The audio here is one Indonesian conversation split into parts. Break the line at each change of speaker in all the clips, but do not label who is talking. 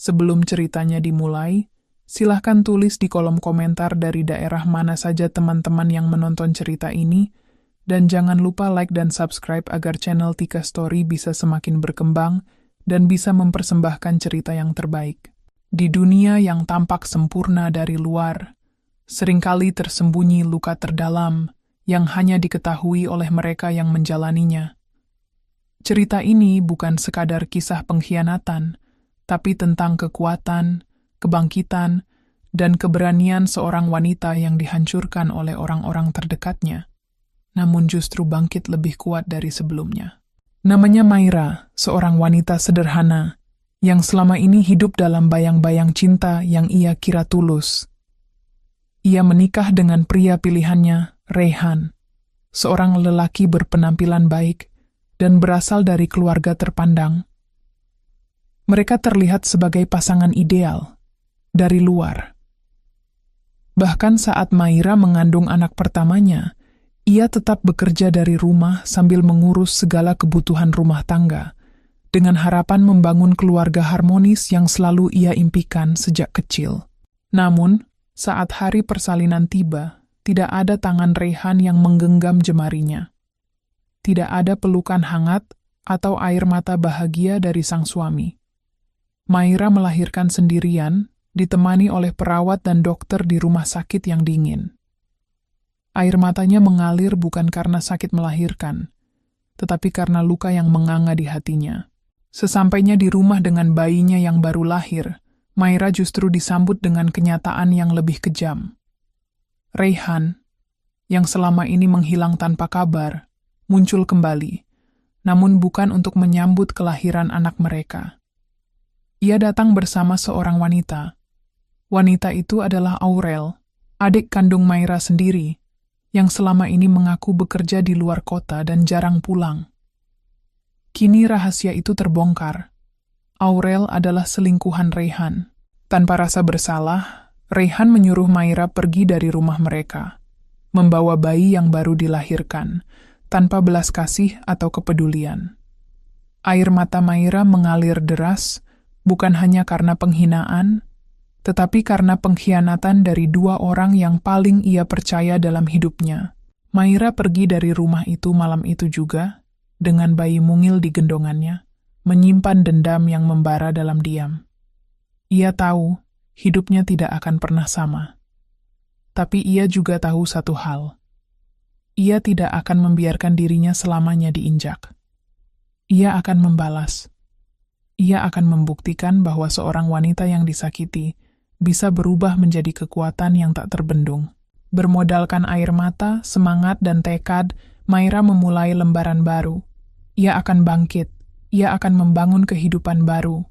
Sebelum ceritanya dimulai, silahkan tulis di kolom komentar dari daerah mana saja teman-teman yang menonton cerita ini, dan jangan lupa like dan subscribe agar channel Tika Story bisa semakin berkembang dan bisa mempersembahkan cerita yang terbaik. Di dunia yang tampak sempurna dari luar, seringkali tersembunyi luka terdalam yang hanya diketahui oleh mereka yang menjalaninya. Cerita ini bukan sekadar kisah pengkhianatan, tapi tentang kekuatan, kebangkitan, dan keberanian seorang wanita yang dihancurkan oleh orang-orang terdekatnya, namun justru bangkit lebih kuat dari sebelumnya. Namanya Maira, seorang wanita sederhana, yang selama ini hidup dalam bayang-bayang cinta yang ia kira tulus. Ia menikah dengan pria pilihannya, Reyhan, seorang lelaki berpenampilan baik dan berasal dari keluarga terpandang. Mereka terlihat sebagai pasangan ideal dari luar. Bahkan saat Maira mengandung anak pertamanya, ia tetap bekerja dari rumah sambil mengurus segala kebutuhan rumah tangga, dengan harapan membangun keluarga harmonis yang selalu ia impikan sejak kecil. Namun, saat hari persalinan tiba, tidak ada tangan Reyhan yang menggenggam jemarinya. Tidak ada pelukan hangat atau air mata bahagia dari sang suami. Maira melahirkan sendirian, ditemani oleh perawat dan dokter di rumah sakit yang dingin. Air matanya mengalir bukan karena sakit melahirkan, tetapi karena luka yang menganga di hatinya. Sesampainya di rumah dengan bayinya yang baru lahir, Maira justru disambut dengan kenyataan yang lebih kejam. Reyhan, yang selama ini menghilang tanpa kabar, muncul kembali, namun bukan untuk menyambut kelahiran anak mereka. Ia datang bersama seorang wanita. Wanita itu adalah Aurel, adik kandung Maira sendiri, yang selama ini mengaku bekerja di luar kota dan jarang pulang. Kini rahasia itu terbongkar. Aurel adalah selingkuhan Reyhan. Tanpa rasa bersalah, Reyhan menyuruh Maira pergi dari rumah mereka, membawa bayi yang baru dilahirkan, tanpa belas kasih atau kepedulian. Air mata Maira mengalir deras, bukan hanya karena penghinaan, tetapi karena pengkhianatan dari dua orang yang paling ia percaya dalam hidupnya. Maira pergi dari rumah itu malam itu juga, dengan bayi mungil di gendongannya, menyimpan dendam yang membara dalam diam. Ia tahu, hidupnya tidak akan pernah sama. Tapi ia juga tahu satu hal. Ia tidak akan membiarkan dirinya selamanya diinjak. Ia akan membalas. Ia akan membuktikan bahwa seorang wanita yang disakiti bisa berubah menjadi kekuatan yang tak terbendung. Bermodalkan air mata, semangat, dan tekad, Maira memulai lembaran baru. Ia akan bangkit. Ia akan membangun kehidupan baru.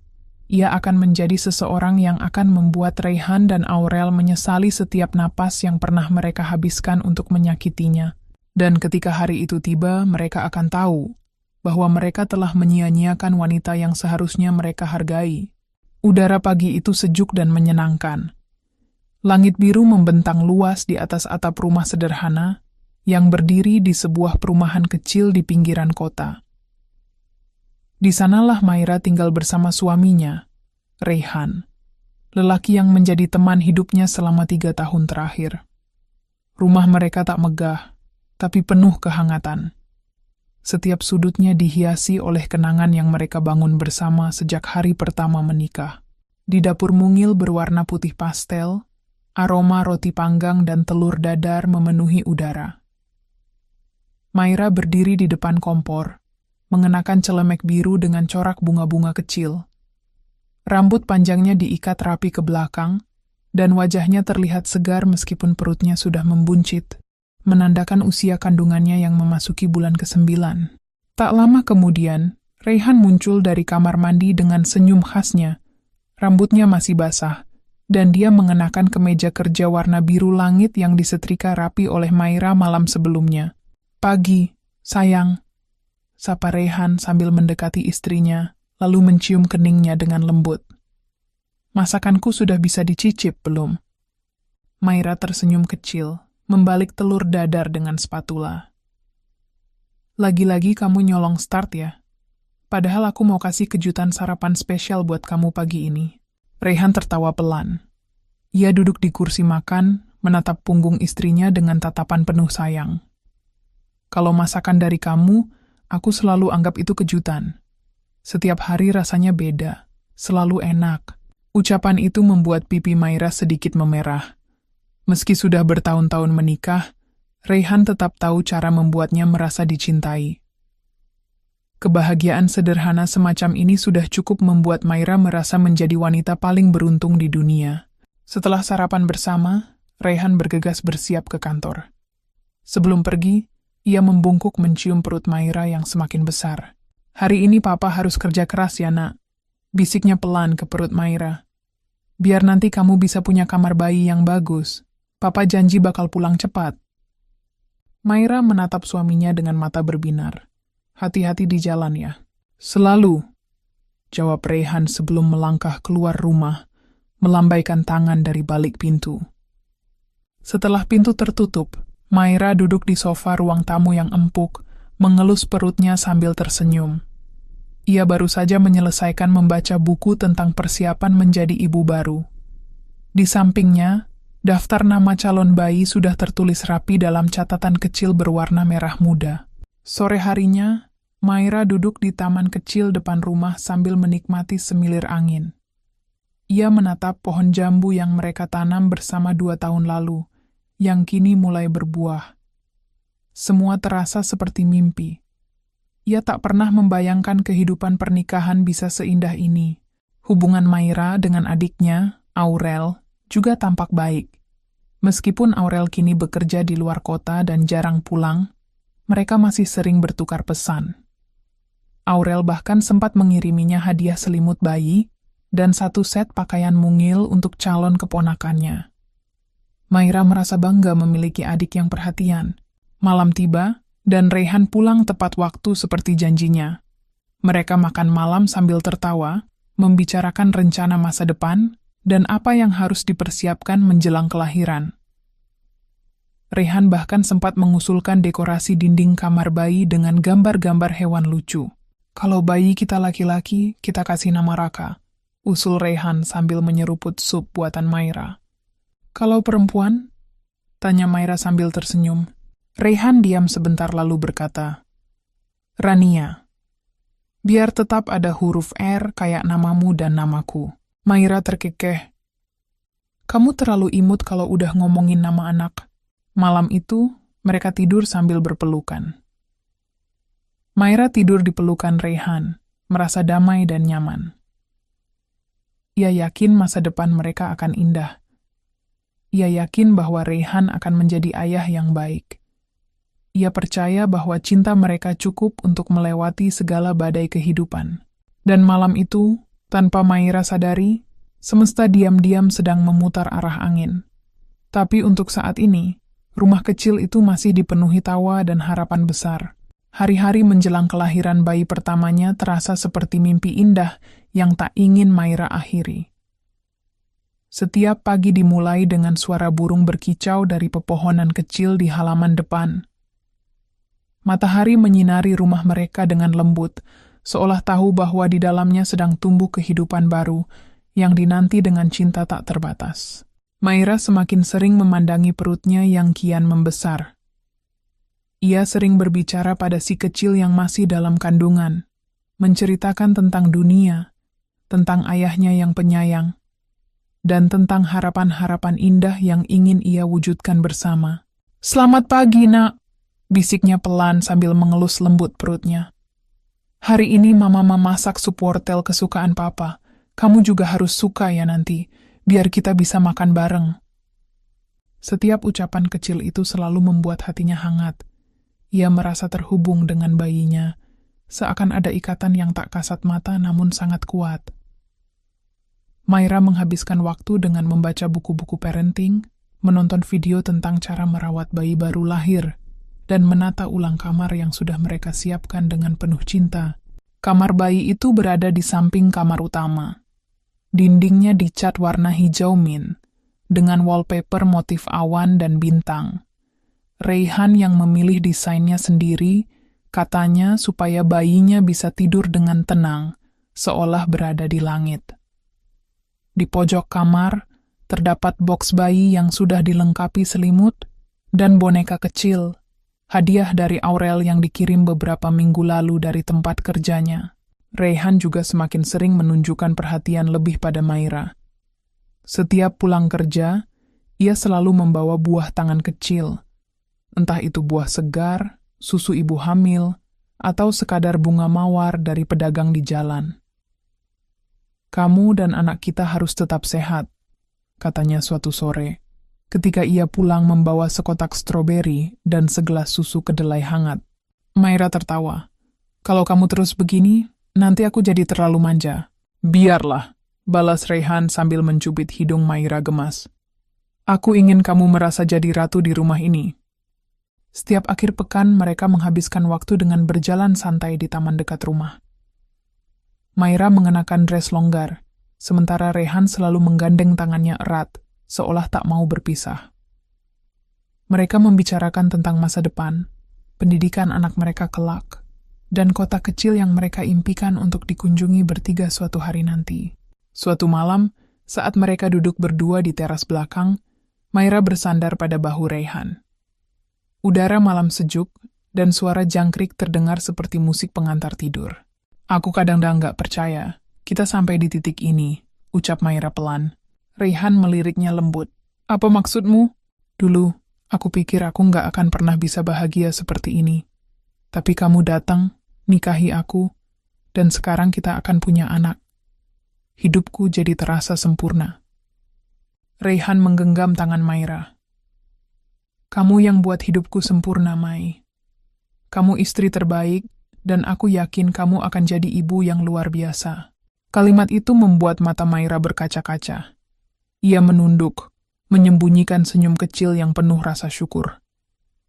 Ia akan menjadi seseorang yang akan membuat Reyhan dan Aurel menyesali setiap napas yang pernah mereka habiskan untuk menyakitinya. Dan ketika hari itu tiba, mereka akan tahu bahwa mereka telah menyia-nyiakan wanita yang seharusnya mereka hargai. Udara pagi itu sejuk dan menyenangkan. Langit biru membentang luas di atas atap rumah sederhana yang berdiri di sebuah perumahan kecil di pinggiran kota. Di sanalah Maira tinggal bersama suaminya, Reyhan, lelaki yang menjadi teman hidupnya selama 3 tahun terakhir. Rumah mereka tak megah, tapi penuh kehangatan. Setiap sudutnya dihiasi oleh kenangan yang mereka bangun bersama sejak hari pertama menikah. Di dapur mungil berwarna putih pastel, aroma roti panggang dan telur dadar memenuhi udara. Maira berdiri di depan kompor, mengenakan celemek biru dengan corak bunga-bunga kecil. Rambut panjangnya diikat rapi ke belakang, dan wajahnya terlihat segar meskipun perutnya sudah membuncit, menandakan usia kandungannya yang memasuki bulan ke-9. Tak lama kemudian, Reyhan muncul dari kamar mandi dengan senyum khasnya. Rambutnya masih basah, dan dia mengenakan kemeja kerja warna biru langit yang disetrika rapi oleh Maira malam sebelumnya. "Pagi, sayang," sapa Reyhan sambil mendekati istrinya, lalu mencium keningnya dengan lembut. "Masakanku sudah bisa dicicip, belum?" Maira tersenyum kecil, membalik telur dadar dengan spatula. "Lagi-lagi kamu nyolong start ya? Padahal aku mau kasih kejutan sarapan spesial buat kamu pagi ini." Raihan tertawa pelan. Ia duduk di kursi makan, menatap punggung istrinya dengan tatapan penuh sayang. Kalau masakan dari kamu, aku selalu anggap itu kejutan. Setiap hari rasanya beda, selalu enak. Ucapan itu membuat pipi Maira sedikit memerah. Meski sudah bertahun-tahun menikah, Raihan tetap tahu cara membuatnya merasa dicintai. Kebahagiaan sederhana semacam ini sudah cukup membuat Maira merasa menjadi wanita paling beruntung di dunia. Setelah sarapan bersama, Raihan bergegas bersiap ke kantor. Sebelum pergi, ia membungkuk mencium perut Maira yang semakin besar. Hari ini papa harus kerja keras ya nak, bisiknya pelan ke perut Maira. Biar nanti kamu bisa punya kamar bayi yang bagus. Papa janji bakal pulang cepat. Maira menatap suaminya dengan mata berbinar. Hati-hati di jalan ya. Selalu, jawab Raihan sebelum melangkah keluar rumah, melambaikan tangan dari balik pintu. Setelah pintu tertutup, Maira duduk di sofa ruang tamu yang empuk, mengelus perutnya sambil tersenyum. Ia baru saja menyelesaikan membaca buku tentang persiapan menjadi ibu baru. Di sampingnya, daftar nama calon bayi sudah tertulis rapi dalam catatan kecil berwarna merah muda. Sore harinya, Maira duduk di taman kecil depan rumah sambil menikmati semilir angin. Ia menatap pohon jambu yang mereka tanam bersama 2 tahun lalu, yang kini mulai berbuah. Semua terasa seperti mimpi. Ia tak pernah membayangkan kehidupan pernikahan bisa seindah ini. Hubungan Maira dengan adiknya, Aurel, juga tampak baik. Meskipun Aurel kini bekerja di luar kota dan jarang pulang, mereka masih sering bertukar pesan. Aurel bahkan sempat mengiriminya hadiah selimut bayi dan 1 set pakaian mungil untuk calon keponakannya. Maira merasa bangga memiliki adik yang perhatian. Malam tiba, dan Raihan pulang tepat waktu seperti janjinya. Mereka makan malam sambil tertawa, membicarakan rencana masa depan, dan apa yang harus dipersiapkan menjelang kelahiran. Raihan bahkan sempat mengusulkan dekorasi dinding kamar bayi dengan gambar-gambar hewan lucu. Kalau bayi kita laki-laki, kita kasih nama Raka, usul Raihan sambil menyeruput sup buatan Maira. Kalau perempuan? Tanya Maira sambil tersenyum. Raihan diam sebentar lalu berkata, Rania. Biar tetap ada huruf R kayak namamu dan namaku. Maira terkekeh. Kamu terlalu imut kalau udah ngomongin nama anak. Malam itu, mereka tidur sambil berpelukan. Maira tidur di pelukan Raihan, merasa damai dan nyaman. Ia yakin masa depan mereka akan indah. Ia yakin bahwa Raihan akan menjadi ayah yang baik. Ia percaya bahwa cinta mereka cukup untuk melewati segala badai kehidupan. Dan malam itu, tanpa Maira sadari, semesta diam-diam sedang memutar arah angin. Tapi untuk saat ini, rumah kecil itu masih dipenuhi tawa dan harapan besar. Hari-hari menjelang kelahiran bayi pertamanya terasa seperti mimpi indah yang tak ingin Maira akhiri. Setiap pagi dimulai dengan suara burung berkicau dari pepohonan kecil di halaman depan. Matahari menyinari rumah mereka dengan lembut, seolah tahu bahwa di dalamnya sedang tumbuh kehidupan baru yang dinanti dengan cinta tak terbatas. Maira semakin sering memandangi perutnya yang kian membesar. Ia sering berbicara pada si kecil yang masih dalam kandungan, menceritakan tentang dunia, tentang ayahnya yang penyayang, dan tentang harapan-harapan indah yang ingin ia wujudkan bersama. Selamat pagi, nak, bisiknya pelan sambil mengelus lembut perutnya. Hari ini mama masak sup wortel kesukaan papa. Kamu juga harus suka ya nanti, biar kita bisa makan bareng. Setiap ucapan kecil itu selalu membuat hatinya hangat. Ia merasa terhubung dengan bayinya, seakan ada ikatan yang tak kasat mata namun sangat kuat. Maira menghabiskan waktu dengan membaca buku-buku parenting, menonton video tentang cara merawat bayi baru lahir, dan menata ulang kamar yang sudah mereka siapkan dengan penuh cinta. Kamar bayi itu berada di samping kamar utama. Dindingnya dicat warna hijau mint, dengan wallpaper motif awan dan bintang. Raihan yang memilih desainnya sendiri, katanya supaya bayinya bisa tidur dengan tenang, seolah berada di langit. Di pojok kamar, terdapat boks bayi yang sudah dilengkapi selimut dan boneka kecil, hadiah dari Aurel yang dikirim beberapa minggu lalu dari tempat kerjanya. Reyhan juga semakin sering menunjukkan perhatian lebih pada Maira. Setiap pulang kerja, ia selalu membawa buah tangan kecil, entah itu buah segar, susu ibu hamil, atau sekadar bunga mawar dari pedagang di jalan. "Kamu dan anak kita harus tetap sehat," katanya suatu sore, ketika ia pulang membawa sekotak stroberi dan segelas susu kedelai hangat. Maira tertawa. "Kalau kamu terus begini, nanti aku jadi terlalu manja." "Biarlah," balas Reyhan sambil mencubit hidung Maira gemas. "Aku ingin kamu merasa jadi ratu di rumah ini." Setiap akhir pekan mereka menghabiskan waktu dengan berjalan santai di taman dekat rumah. Maira mengenakan dress longgar, sementara Reyhan selalu menggandeng tangannya erat, seolah tak mau berpisah. Mereka membicarakan tentang masa depan, pendidikan anak mereka kelak, dan kota kecil yang mereka impikan untuk dikunjungi bertiga suatu hari nanti. Suatu malam, saat mereka duduk berdua di teras belakang, Maira bersandar pada bahu Reyhan. Udara malam sejuk, dan suara jangkrik terdengar seperti musik pengantar tidur. "Aku kadang-kadang nggak percaya, kita sampai di titik ini," ucap Maira pelan. Reyhan meliriknya lembut. "Apa maksudmu?" "Dulu, aku pikir aku nggak akan pernah bisa bahagia seperti ini. Tapi kamu datang, nikahi aku, dan sekarang kita akan punya anak. Hidupku jadi terasa sempurna." Reyhan menggenggam tangan Maira. "Kamu yang buat hidupku sempurna, Mai. Kamu istri terbaik, dan aku yakin kamu akan jadi ibu yang luar biasa." Kalimat itu membuat mata Maira berkaca-kaca. Ia menunduk, menyembunyikan senyum kecil yang penuh rasa syukur.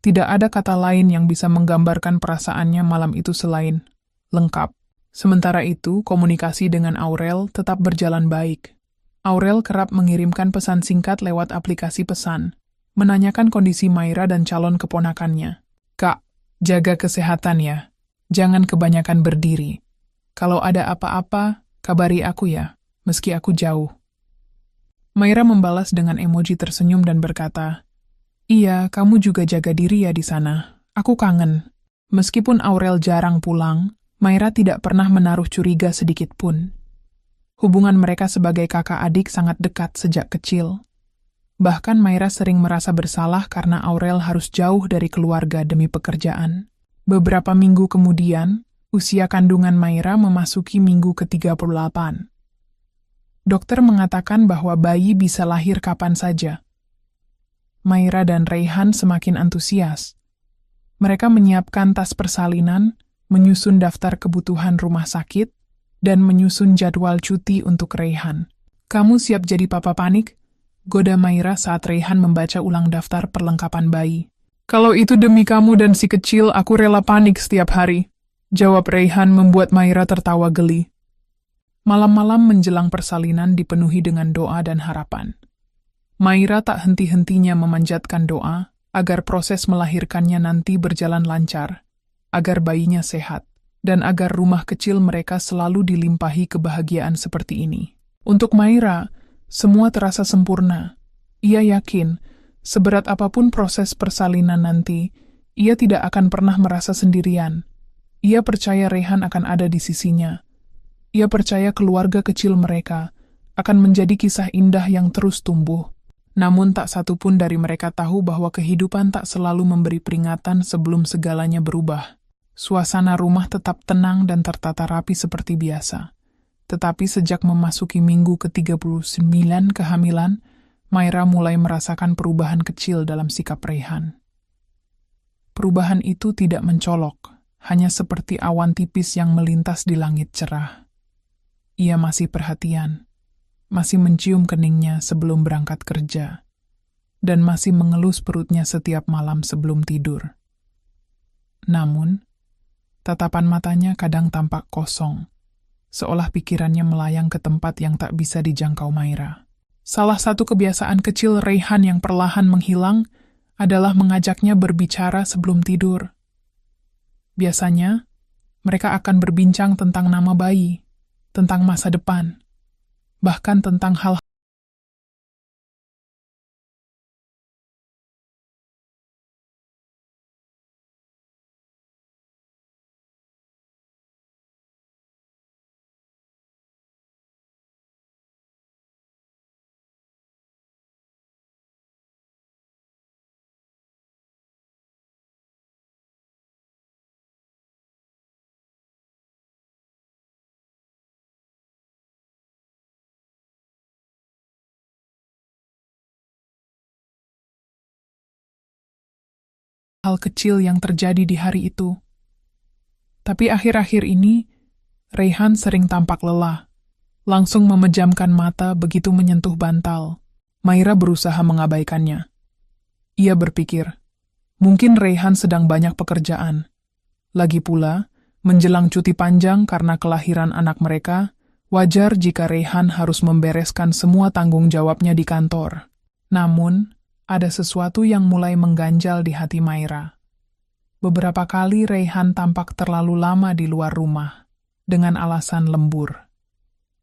Tidak ada kata lain yang bisa menggambarkan perasaannya malam itu selain lengkap. Sementara itu, komunikasi dengan Aurel tetap berjalan baik. Aurel kerap mengirimkan pesan singkat lewat aplikasi pesan, menanyakan kondisi Maira dan calon keponakannya. "Kak, jaga kesehatan ya. Jangan kebanyakan berdiri. Kalau ada apa-apa, kabari aku ya, meski aku jauh." Maira membalas dengan emoji tersenyum dan berkata, "Iya, kamu juga jaga diri ya di sana. Aku kangen." Meskipun Aurel jarang pulang, Maira tidak pernah menaruh curiga sedikit pun. Hubungan mereka sebagai kakak adik sangat dekat sejak kecil. Bahkan Maira sering merasa bersalah karena Aurel harus jauh dari keluarga demi pekerjaan. Beberapa minggu kemudian, usia kandungan Maira memasuki minggu ke-38. Dokter mengatakan bahwa bayi bisa lahir kapan saja. Maira dan Reyhan semakin antusias. Mereka menyiapkan tas persalinan, menyusun daftar kebutuhan rumah sakit, dan menyusun jadwal cuti untuk Reyhan. "Kamu siap jadi papa panik?" goda Maira saat Reyhan membaca ulang daftar perlengkapan bayi. "Kalau itu demi kamu dan si kecil, aku rela panik setiap hari," jawab Reyhan membuat Maira tertawa geli. Malam-malam menjelang persalinan dipenuhi dengan doa dan harapan. Maira tak henti-hentinya memanjatkan doa agar proses melahirkannya nanti berjalan lancar, agar bayinya sehat, dan agar rumah kecil mereka selalu dilimpahi kebahagiaan seperti ini. Untuk Maira, semua terasa sempurna. Ia yakin, seberat apapun proses persalinan nanti, ia tidak akan pernah merasa sendirian. Ia percaya Reyhan akan ada di sisinya. Ia percaya keluarga kecil mereka akan menjadi kisah indah yang terus tumbuh. Namun tak satu pun dari mereka tahu bahwa kehidupan tak selalu memberi peringatan sebelum segalanya berubah. Suasana rumah tetap tenang dan tertata rapi seperti biasa. Tetapi sejak memasuki minggu ke-39 kehamilan, Maira mulai merasakan perubahan kecil dalam sikap Reyhan. Perubahan itu tidak mencolok, hanya seperti awan tipis yang melintas di langit cerah. Ia masih perhatian, masih mencium keningnya sebelum berangkat kerja, dan masih mengelus perutnya setiap malam sebelum tidur. Namun, tatapan matanya kadang tampak kosong, seolah pikirannya melayang ke tempat yang tak bisa dijangkau Maira. Salah satu kebiasaan kecil Reyhan yang perlahan menghilang adalah mengajaknya berbicara sebelum tidur. Biasanya, mereka akan berbincang tentang nama bayi, tentang masa depan, bahkan tentang hal hal kecil yang terjadi di hari itu. Tapi akhir-akhir ini, Raihan sering tampak lelah, langsung memejamkan mata begitu menyentuh bantal. Maira berusaha mengabaikannya. Ia berpikir, mungkin Raihan sedang banyak pekerjaan. Lagi pula, menjelang cuti panjang karena kelahiran anak mereka, wajar jika Raihan harus membereskan semua tanggung jawabnya di kantor. Namun, ada sesuatu yang mulai mengganjal di hati Maira. Beberapa kali Raihan tampak terlalu lama di luar rumah, dengan alasan lembur.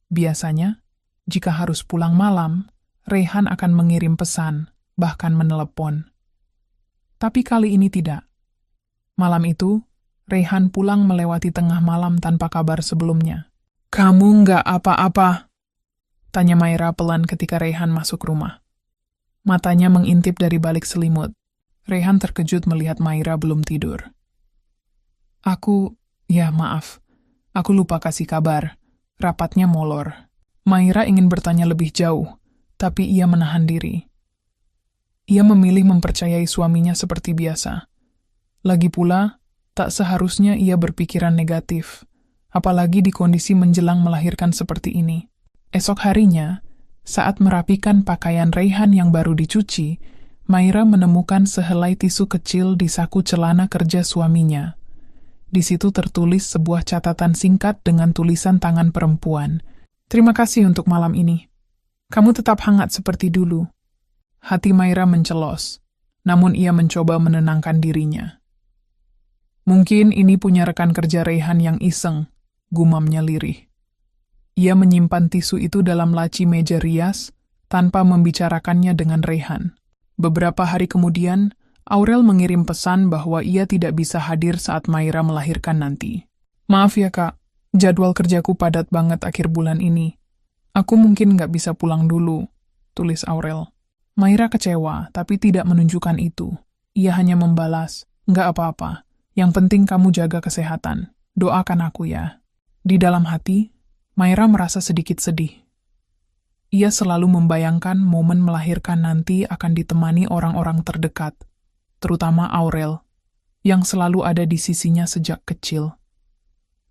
Biasanya, jika harus pulang malam, Raihan akan mengirim pesan, bahkan menelepon. Tapi kali ini tidak. Malam itu, Raihan pulang melewati tengah malam tanpa kabar sebelumnya. "Kamu nggak apa-apa?" tanya Maira pelan ketika Raihan masuk rumah. Matanya mengintip dari balik selimut. Raihan terkejut melihat Maira belum tidur. Ya maaf. Aku lupa kasih kabar. Rapatnya molor." Maira ingin bertanya lebih jauh, tapi ia menahan diri. Ia memilih mempercayai suaminya seperti biasa. Lagi pula, tak seharusnya ia berpikiran negatif, apalagi di kondisi menjelang melahirkan seperti ini. Esok harinya, saat merapikan pakaian Raihan yang baru dicuci, Maira menemukan sehelai tisu kecil di saku celana kerja suaminya. Di situ tertulis sebuah catatan singkat dengan tulisan tangan perempuan. "Terima kasih untuk malam ini. Kamu tetap hangat seperti dulu." Hati Maira mencelos, namun ia mencoba menenangkan dirinya. "Mungkin ini punya rekan kerja Raihan yang iseng," gumamnya lirih. Ia menyimpan tisu itu dalam laci meja rias, tanpa membicarakannya dengan Raihan. Beberapa hari kemudian, Aurel mengirim pesan bahwa ia tidak bisa hadir saat Maira melahirkan nanti. "Maaf ya kak, jadwal kerjaku padat banget akhir bulan ini. Aku mungkin nggak bisa pulang dulu," tulis Aurel. Maira kecewa, tapi tidak menunjukkan itu. Ia hanya membalas, "Nggak apa-apa, yang penting kamu jaga kesehatan. Doakan aku ya." Di dalam hati, Maira merasa sedikit sedih. Ia selalu membayangkan momen melahirkan nanti akan ditemani orang-orang terdekat, terutama Aurel, yang selalu ada di sisinya sejak kecil.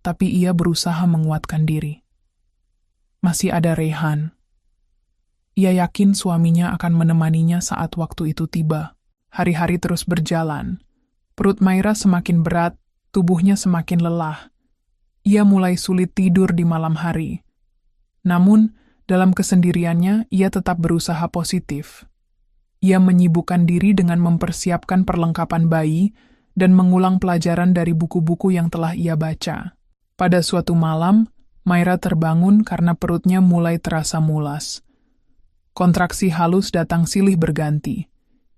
Tapi ia berusaha menguatkan diri. Masih ada Raihan. Ia yakin suaminya akan menemaninya saat waktu itu tiba. Hari-hari terus berjalan. Perut Maira semakin berat, tubuhnya semakin lelah. Ia mulai sulit tidur di malam hari. Namun, dalam kesendiriannya, ia tetap berusaha positif. Ia menyibukkan diri dengan mempersiapkan perlengkapan bayi dan mengulang pelajaran dari buku-buku yang telah ia baca. Pada suatu malam, Maira terbangun karena perutnya mulai terasa mulas. Kontraksi halus datang silih berganti.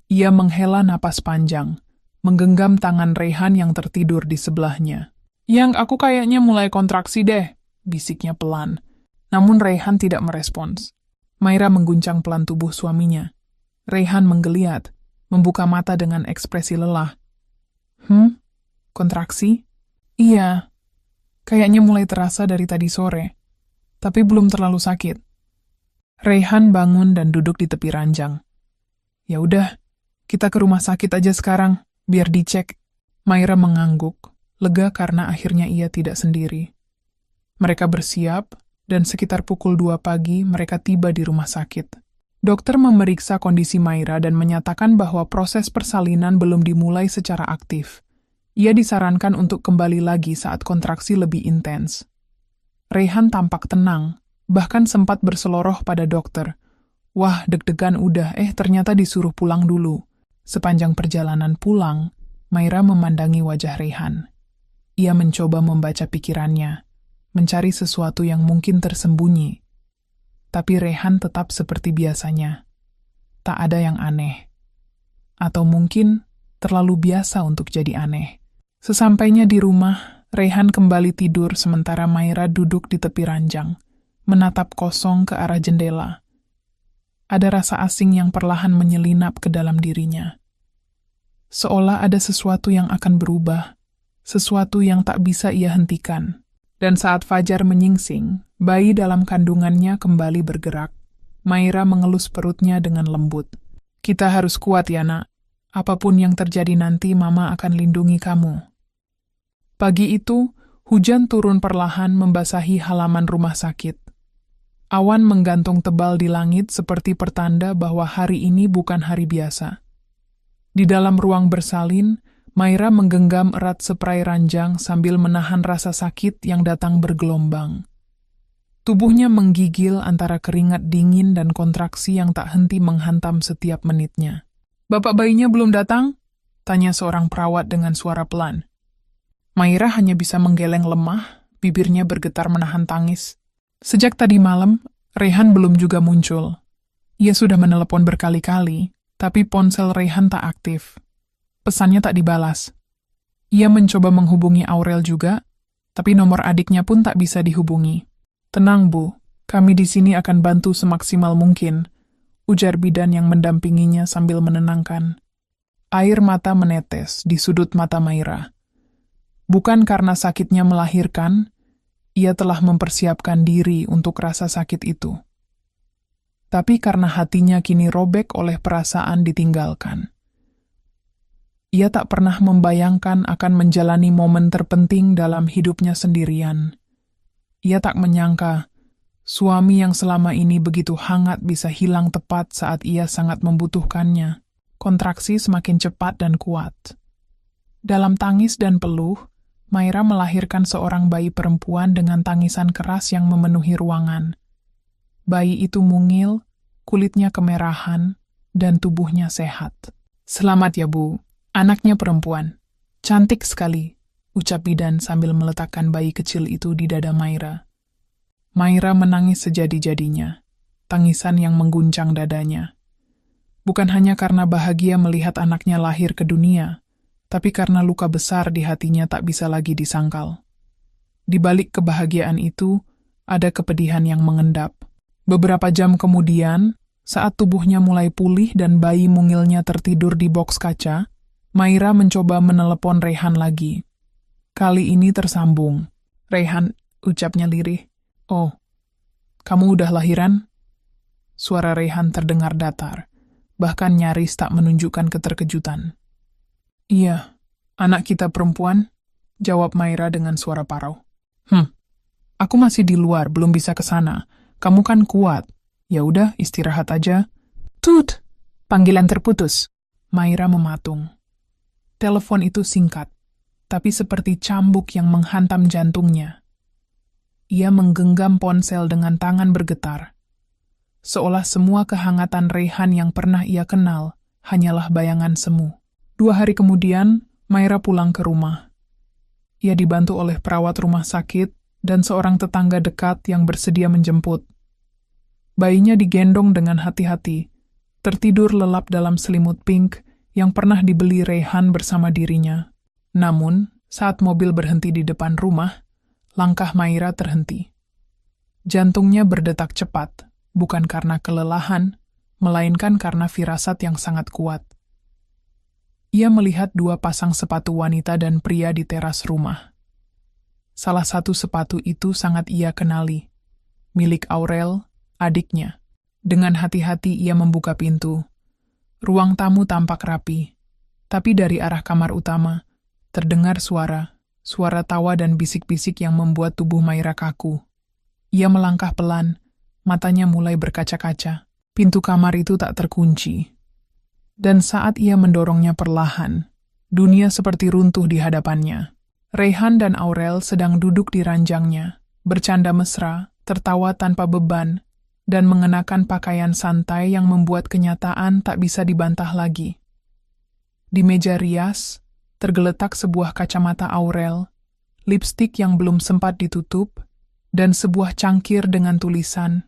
Ia menghela napas panjang, menggenggam tangan Raihan yang tertidur di sebelahnya. "Yang aku kayaknya mulai kontraksi deh," bisiknya pelan. Namun Raihan tidak merespons. Maira mengguncang pelan tubuh suaminya. Raihan menggeliat, membuka mata dengan ekspresi lelah. Kontraksi? Iya. Kayaknya mulai terasa dari tadi sore. Tapi belum terlalu sakit." Raihan bangun dan duduk di tepi ranjang. "Ya udah, kita ke rumah sakit aja sekarang, biar dicek." Maira mengangguk, lega karena akhirnya ia tidak sendiri. Mereka bersiap, dan sekitar pukul 2 pagi mereka tiba di rumah sakit. Dokter memeriksa kondisi Maira dan menyatakan bahwa proses persalinan belum dimulai secara aktif. Ia disarankan untuk kembali lagi saat kontraksi lebih intens. Raihan tampak tenang, bahkan sempat berseloroh pada dokter. "Wah, deg-degan udah, ternyata disuruh pulang dulu." Sepanjang perjalanan pulang, Maira memandangi wajah Raihan. Ia mencoba membaca pikirannya, mencari sesuatu yang mungkin tersembunyi. Tapi Raihan tetap seperti biasanya. Tak ada yang aneh. Atau mungkin terlalu biasa untuk jadi aneh. Sesampainya di rumah, Raihan kembali tidur sementara Maira duduk di tepi ranjang, menatap kosong ke arah jendela. Ada rasa asing yang perlahan menyelinap ke dalam dirinya. Seolah ada sesuatu yang akan berubah, sesuatu yang tak bisa ia hentikan. Dan saat fajar menyingsing, bayi dalam kandungannya kembali bergerak. Maira mengelus perutnya dengan lembut. "Kita harus kuat ya, nak. Apapun yang terjadi nanti, Mama akan lindungi kamu. Pagi itu, hujan turun perlahan membasahi halaman rumah sakit. Awan menggantung tebal di langit seperti pertanda bahwa hari ini bukan hari biasa. Di dalam ruang bersalin, Maira menggenggam erat spray ranjang sambil menahan rasa sakit yang datang bergelombang. Tubuhnya menggigil antara keringat dingin dan kontraksi yang tak henti menghantam setiap menitnya. "Bapak bayinya belum datang?" tanya seorang perawat dengan suara pelan. Maira hanya bisa menggeleng lemah, bibirnya bergetar menahan tangis. Sejak tadi malam, Rehan belum juga muncul. Ia sudah menelepon berkali-kali, tapi ponsel Rehan tak aktif. Pesannya tak dibalas. Ia mencoba menghubungi Aurel juga, tapi nomor adiknya pun tak bisa dihubungi. "Tenang, Bu, kami di sini akan bantu semaksimal mungkin," ujar bidan yang mendampinginya sambil menenangkan. Air mata menetes di sudut mata Maira. Bukan karena sakitnya melahirkan, ia telah mempersiapkan diri untuk rasa sakit itu. Tapi karena hatinya kini robek oleh perasaan ditinggalkan. Ia tak pernah membayangkan akan menjalani momen terpenting dalam hidupnya sendirian. Ia tak menyangka suami yang selama ini begitu hangat bisa hilang tepat saat ia sangat membutuhkannya. Kontraksi semakin cepat dan kuat. Dalam tangis dan peluh, Maira melahirkan seorang bayi perempuan dengan tangisan keras yang memenuhi ruangan. Bayi itu mungil, kulitnya kemerahan, dan tubuhnya sehat. "Selamat ya, Bu. Anaknya perempuan. Cantik sekali," ucap bidan sambil meletakkan bayi kecil itu di dada Maira. Maira menangis sejadi-jadinya, tangisan yang mengguncang dadanya. Bukan hanya karena bahagia melihat anaknya lahir ke dunia, tapi karena luka besar di hatinya tak bisa lagi disangkal. Di balik kebahagiaan itu, ada kepedihan yang mengendap. Beberapa jam kemudian, saat tubuhnya mulai pulih dan bayi mungilnya tertidur di boks kaca, Maira mencoba menelepon Rehan lagi. Kali ini tersambung. "Rehan," ucapnya lirih. "Oh, kamu udah lahiran?" Suara Rehan terdengar datar, bahkan nyaris tak menunjukkan keterkejutan. "Iya, anak kita perempuan," jawab Maira dengan suara parau. Aku masih di luar, belum bisa ke sana. Kamu kan kuat. Ya udah, istirahat aja." "Tut!" Panggilan terputus. Maira mematung. Telepon itu singkat, tapi seperti cambuk yang menghantam jantungnya. Ia menggenggam ponsel dengan tangan bergetar. Seolah semua kehangatan Rehan yang pernah ia kenal hanyalah bayangan semu. 2 hari kemudian, Maira pulang ke rumah. Ia dibantu oleh perawat rumah sakit dan seorang tetangga dekat yang bersedia menjemput. Bayinya digendong dengan hati-hati, tertidur lelap dalam selimut pink yang pernah dibeli Rehan bersama dirinya. Namun, saat mobil berhenti di depan rumah, langkah Maira terhenti. Jantungnya berdetak cepat, bukan karena kelelahan, melainkan karena firasat yang sangat kuat. Ia melihat 2 pasang sepatu wanita dan pria di teras rumah. Salah satu sepatu itu sangat ia kenali, milik Aurel, adiknya. Dengan hati-hati ia membuka pintu. Ruang tamu tampak rapi, tapi dari arah kamar utama, terdengar suara tawa dan bisik-bisik yang membuat tubuh Maira kaku. Ia melangkah pelan, matanya mulai berkaca-kaca. Pintu kamar itu tak terkunci. Dan saat ia mendorongnya perlahan, dunia seperti runtuh di hadapannya. Rehan dan Aurel sedang duduk di ranjangnya, bercanda mesra, tertawa tanpa beban, dan mengenakan pakaian santai yang membuat kenyataan tak bisa dibantah lagi. Di meja rias, tergeletak sebuah kacamata Aurel, lipstik yang belum sempat ditutup, dan sebuah cangkir dengan tulisan,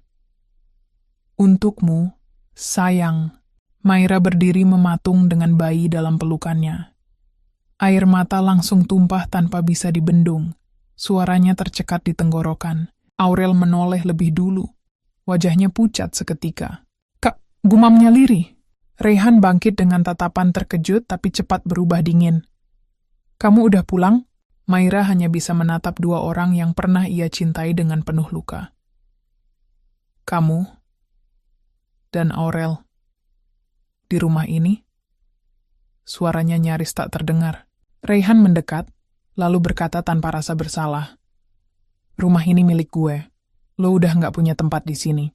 "Untukmu, sayang." Maira berdiri mematung dengan bayi dalam pelukannya. Air mata langsung tumpah tanpa bisa dibendung. Suaranya tercekat di tenggorokan. Aurel menoleh lebih dulu. Wajahnya pucat seketika. "Kak," gumamnya lirih. Rehan bangkit dengan tatapan terkejut tapi cepat berubah dingin. "Kamu udah pulang?" Maira hanya bisa menatap 2 orang yang pernah ia cintai dengan penuh luka. "Kamu dan Aurel di rumah ini?" Suaranya nyaris tak terdengar. Raihan mendekat, lalu berkata tanpa rasa bersalah. Rumah ini milik gue. Lo udah nggak punya tempat di sini.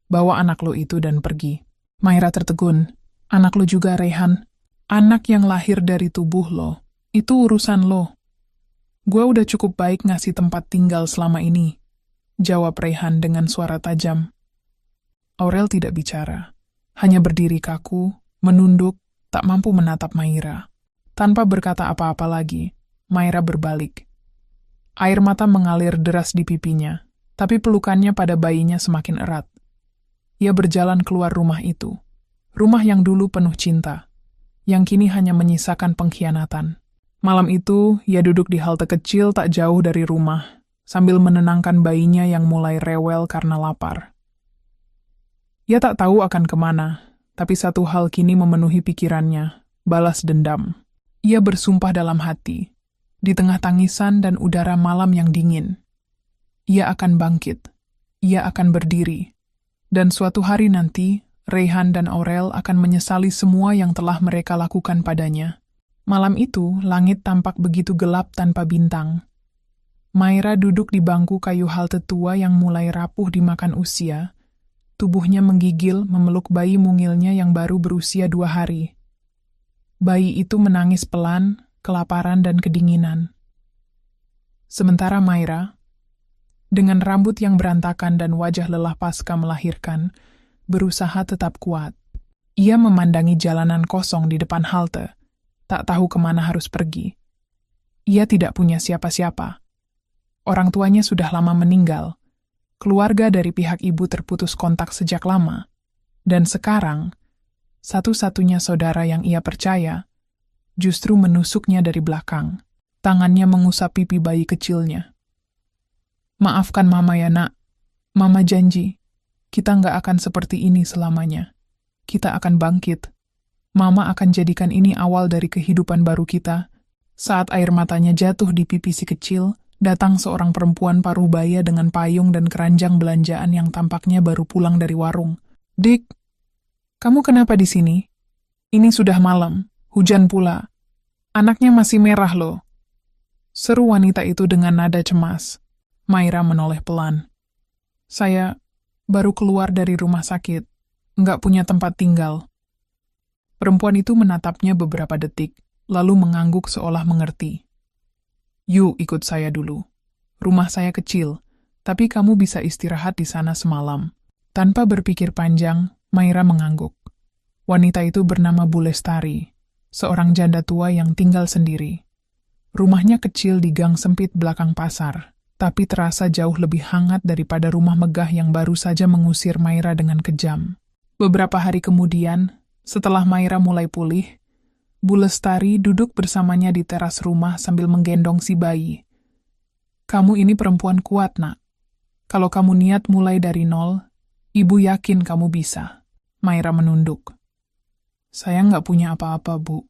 Bawa anak lo itu dan pergi. Maira tertegun. Anak lo juga, Raihan. Anak yang lahir dari tubuh lo. Itu urusan lo. Gue udah cukup baik ngasih tempat tinggal selama ini, jawab Raihan dengan suara tajam. Aurel tidak bicara. Hanya berdiri kaku, menunduk, tak mampu menatap Maira. Tanpa berkata apa-apa lagi, Maira berbalik. Air mata mengalir deras di pipinya, tapi pelukannya pada bayinya semakin erat. Ia berjalan keluar rumah itu. Rumah yang dulu penuh cinta, yang kini hanya menyisakan pengkhianatan. Malam itu, ia duduk di halte kecil tak jauh dari rumah, sambil menenangkan bayinya yang mulai rewel karena lapar. Ia tak tahu akan kemana, tapi satu hal kini memenuhi pikirannya, balas dendam. Ia bersumpah dalam hati, di tengah tangisan dan udara malam yang dingin. Ia akan bangkit, ia akan berdiri, dan suatu hari nanti, Raihan dan Aurel akan menyesali semua yang telah mereka lakukan padanya. Malam itu, langit tampak begitu gelap tanpa bintang. Maira duduk di bangku kayu halte tua yang mulai rapuh dimakan usia. Tubuhnya menggigil memeluk bayi mungilnya yang baru berusia 2 hari. Bayi itu menangis pelan, kelaparan dan kedinginan. Sementara Maira, dengan rambut yang berantakan dan wajah lelah pasca melahirkan, berusaha tetap kuat. Ia memandangi jalanan kosong di depan halte, tak tahu kemana harus pergi. Ia tidak punya siapa-siapa. Orang tuanya sudah lama meninggal. Keluarga dari pihak ibu terputus kontak sejak lama. Dan sekarang, satu-satunya saudara yang ia percaya, justru menusuknya dari belakang. Tangannya mengusap pipi bayi kecilnya. Maafkan Mama ya, Nak. Mama janji, kita nggak akan seperti ini selamanya. Kita akan bangkit. Mama akan jadikan ini awal dari kehidupan baru kita. Saat air matanya jatuh di pipi si kecil, datang seorang perempuan paruh baya dengan payung dan keranjang belanjaan yang tampaknya baru pulang dari warung. Dik, kamu kenapa di sini? Ini sudah malam, hujan pula. Anaknya masih merah loh. Seru wanita itu dengan nada cemas. Maira menoleh pelan. Saya baru keluar dari rumah sakit, nggak punya tempat tinggal. Perempuan itu menatapnya beberapa detik, lalu mengangguk seolah mengerti. Yuk ikut saya dulu. Rumah saya kecil, tapi kamu bisa istirahat di sana semalam. Tanpa berpikir panjang, Maira mengangguk. Wanita itu bernama Bu Lestari, seorang janda tua yang tinggal sendiri. Rumahnya kecil di gang sempit belakang pasar, tapi terasa jauh lebih hangat daripada rumah megah yang baru saja mengusir Maira dengan kejam. Beberapa hari kemudian, setelah Maira mulai pulih, Bu Lestari duduk bersamanya di teras rumah sambil menggendong si bayi. Kamu ini perempuan kuat, Nak. Kalau kamu niat mulai dari nol, Ibu yakin kamu bisa. Maira menunduk. Saya nggak punya apa-apa, Bu.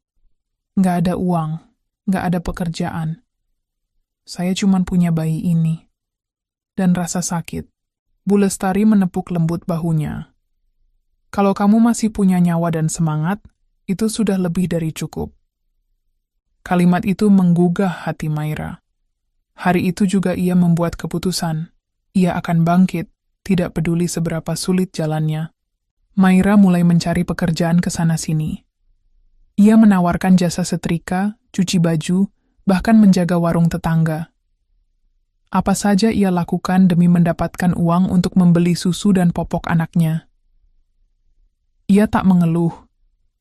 Nggak ada uang, nggak ada pekerjaan. Saya cuma punya bayi ini. Dan rasa sakit. Bu Lestari menepuk lembut bahunya. Kalau kamu masih punya nyawa dan semangat, itu sudah lebih dari cukup. Kalimat itu menggugah hati Maira. Hari itu juga ia membuat keputusan. Ia akan bangkit, tidak peduli seberapa sulit jalannya. Maira mulai mencari pekerjaan ke sana-sini. Ia menawarkan jasa setrika, cuci baju, bahkan menjaga warung tetangga. Apa saja ia lakukan demi mendapatkan uang untuk membeli susu dan popok anaknya. Ia tak mengeluh,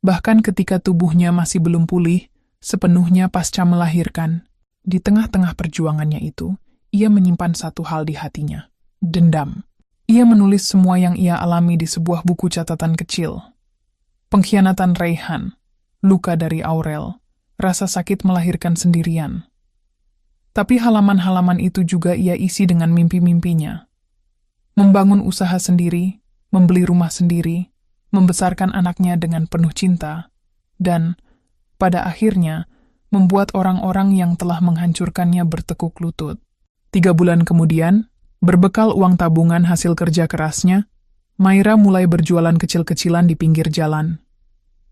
bahkan ketika tubuhnya masih belum pulih, sepenuhnya pasca melahirkan. Di tengah-tengah perjuangannya itu, ia menyimpan satu hal di hatinya, dendam. Ia menulis semua yang ia alami di sebuah buku catatan kecil. Pengkhianatan Raihan, luka dari Aurel, rasa sakit melahirkan sendirian. Tapi halaman-halaman itu juga ia isi dengan mimpi-mimpinya. Membangun usaha sendiri, membeli rumah sendiri, membesarkan anaknya dengan penuh cinta, dan, pada akhirnya, membuat orang-orang yang telah menghancurkannya bertekuk lutut. 3 bulan kemudian, berbekal uang tabungan hasil kerja kerasnya, Maira mulai berjualan kecil-kecilan di pinggir jalan.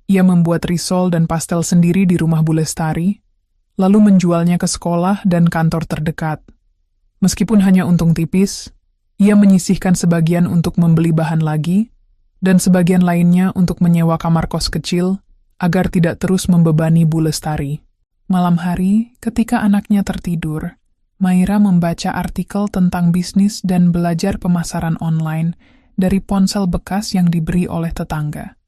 Ia membuat risol dan pastel sendiri di rumah Bu Lestari, lalu menjualnya ke sekolah dan kantor terdekat. Meskipun hanya untung tipis, ia menyisihkan sebagian untuk membeli bahan lagi, dan sebagian lainnya untuk menyewa kamar kos kecil, agar tidak terus membebani Bu Lestari. Malam hari, ketika anaknya tertidur, Maira membaca artikel tentang bisnis dan belajar pemasaran online dari ponsel bekas yang diberi oleh tetangga.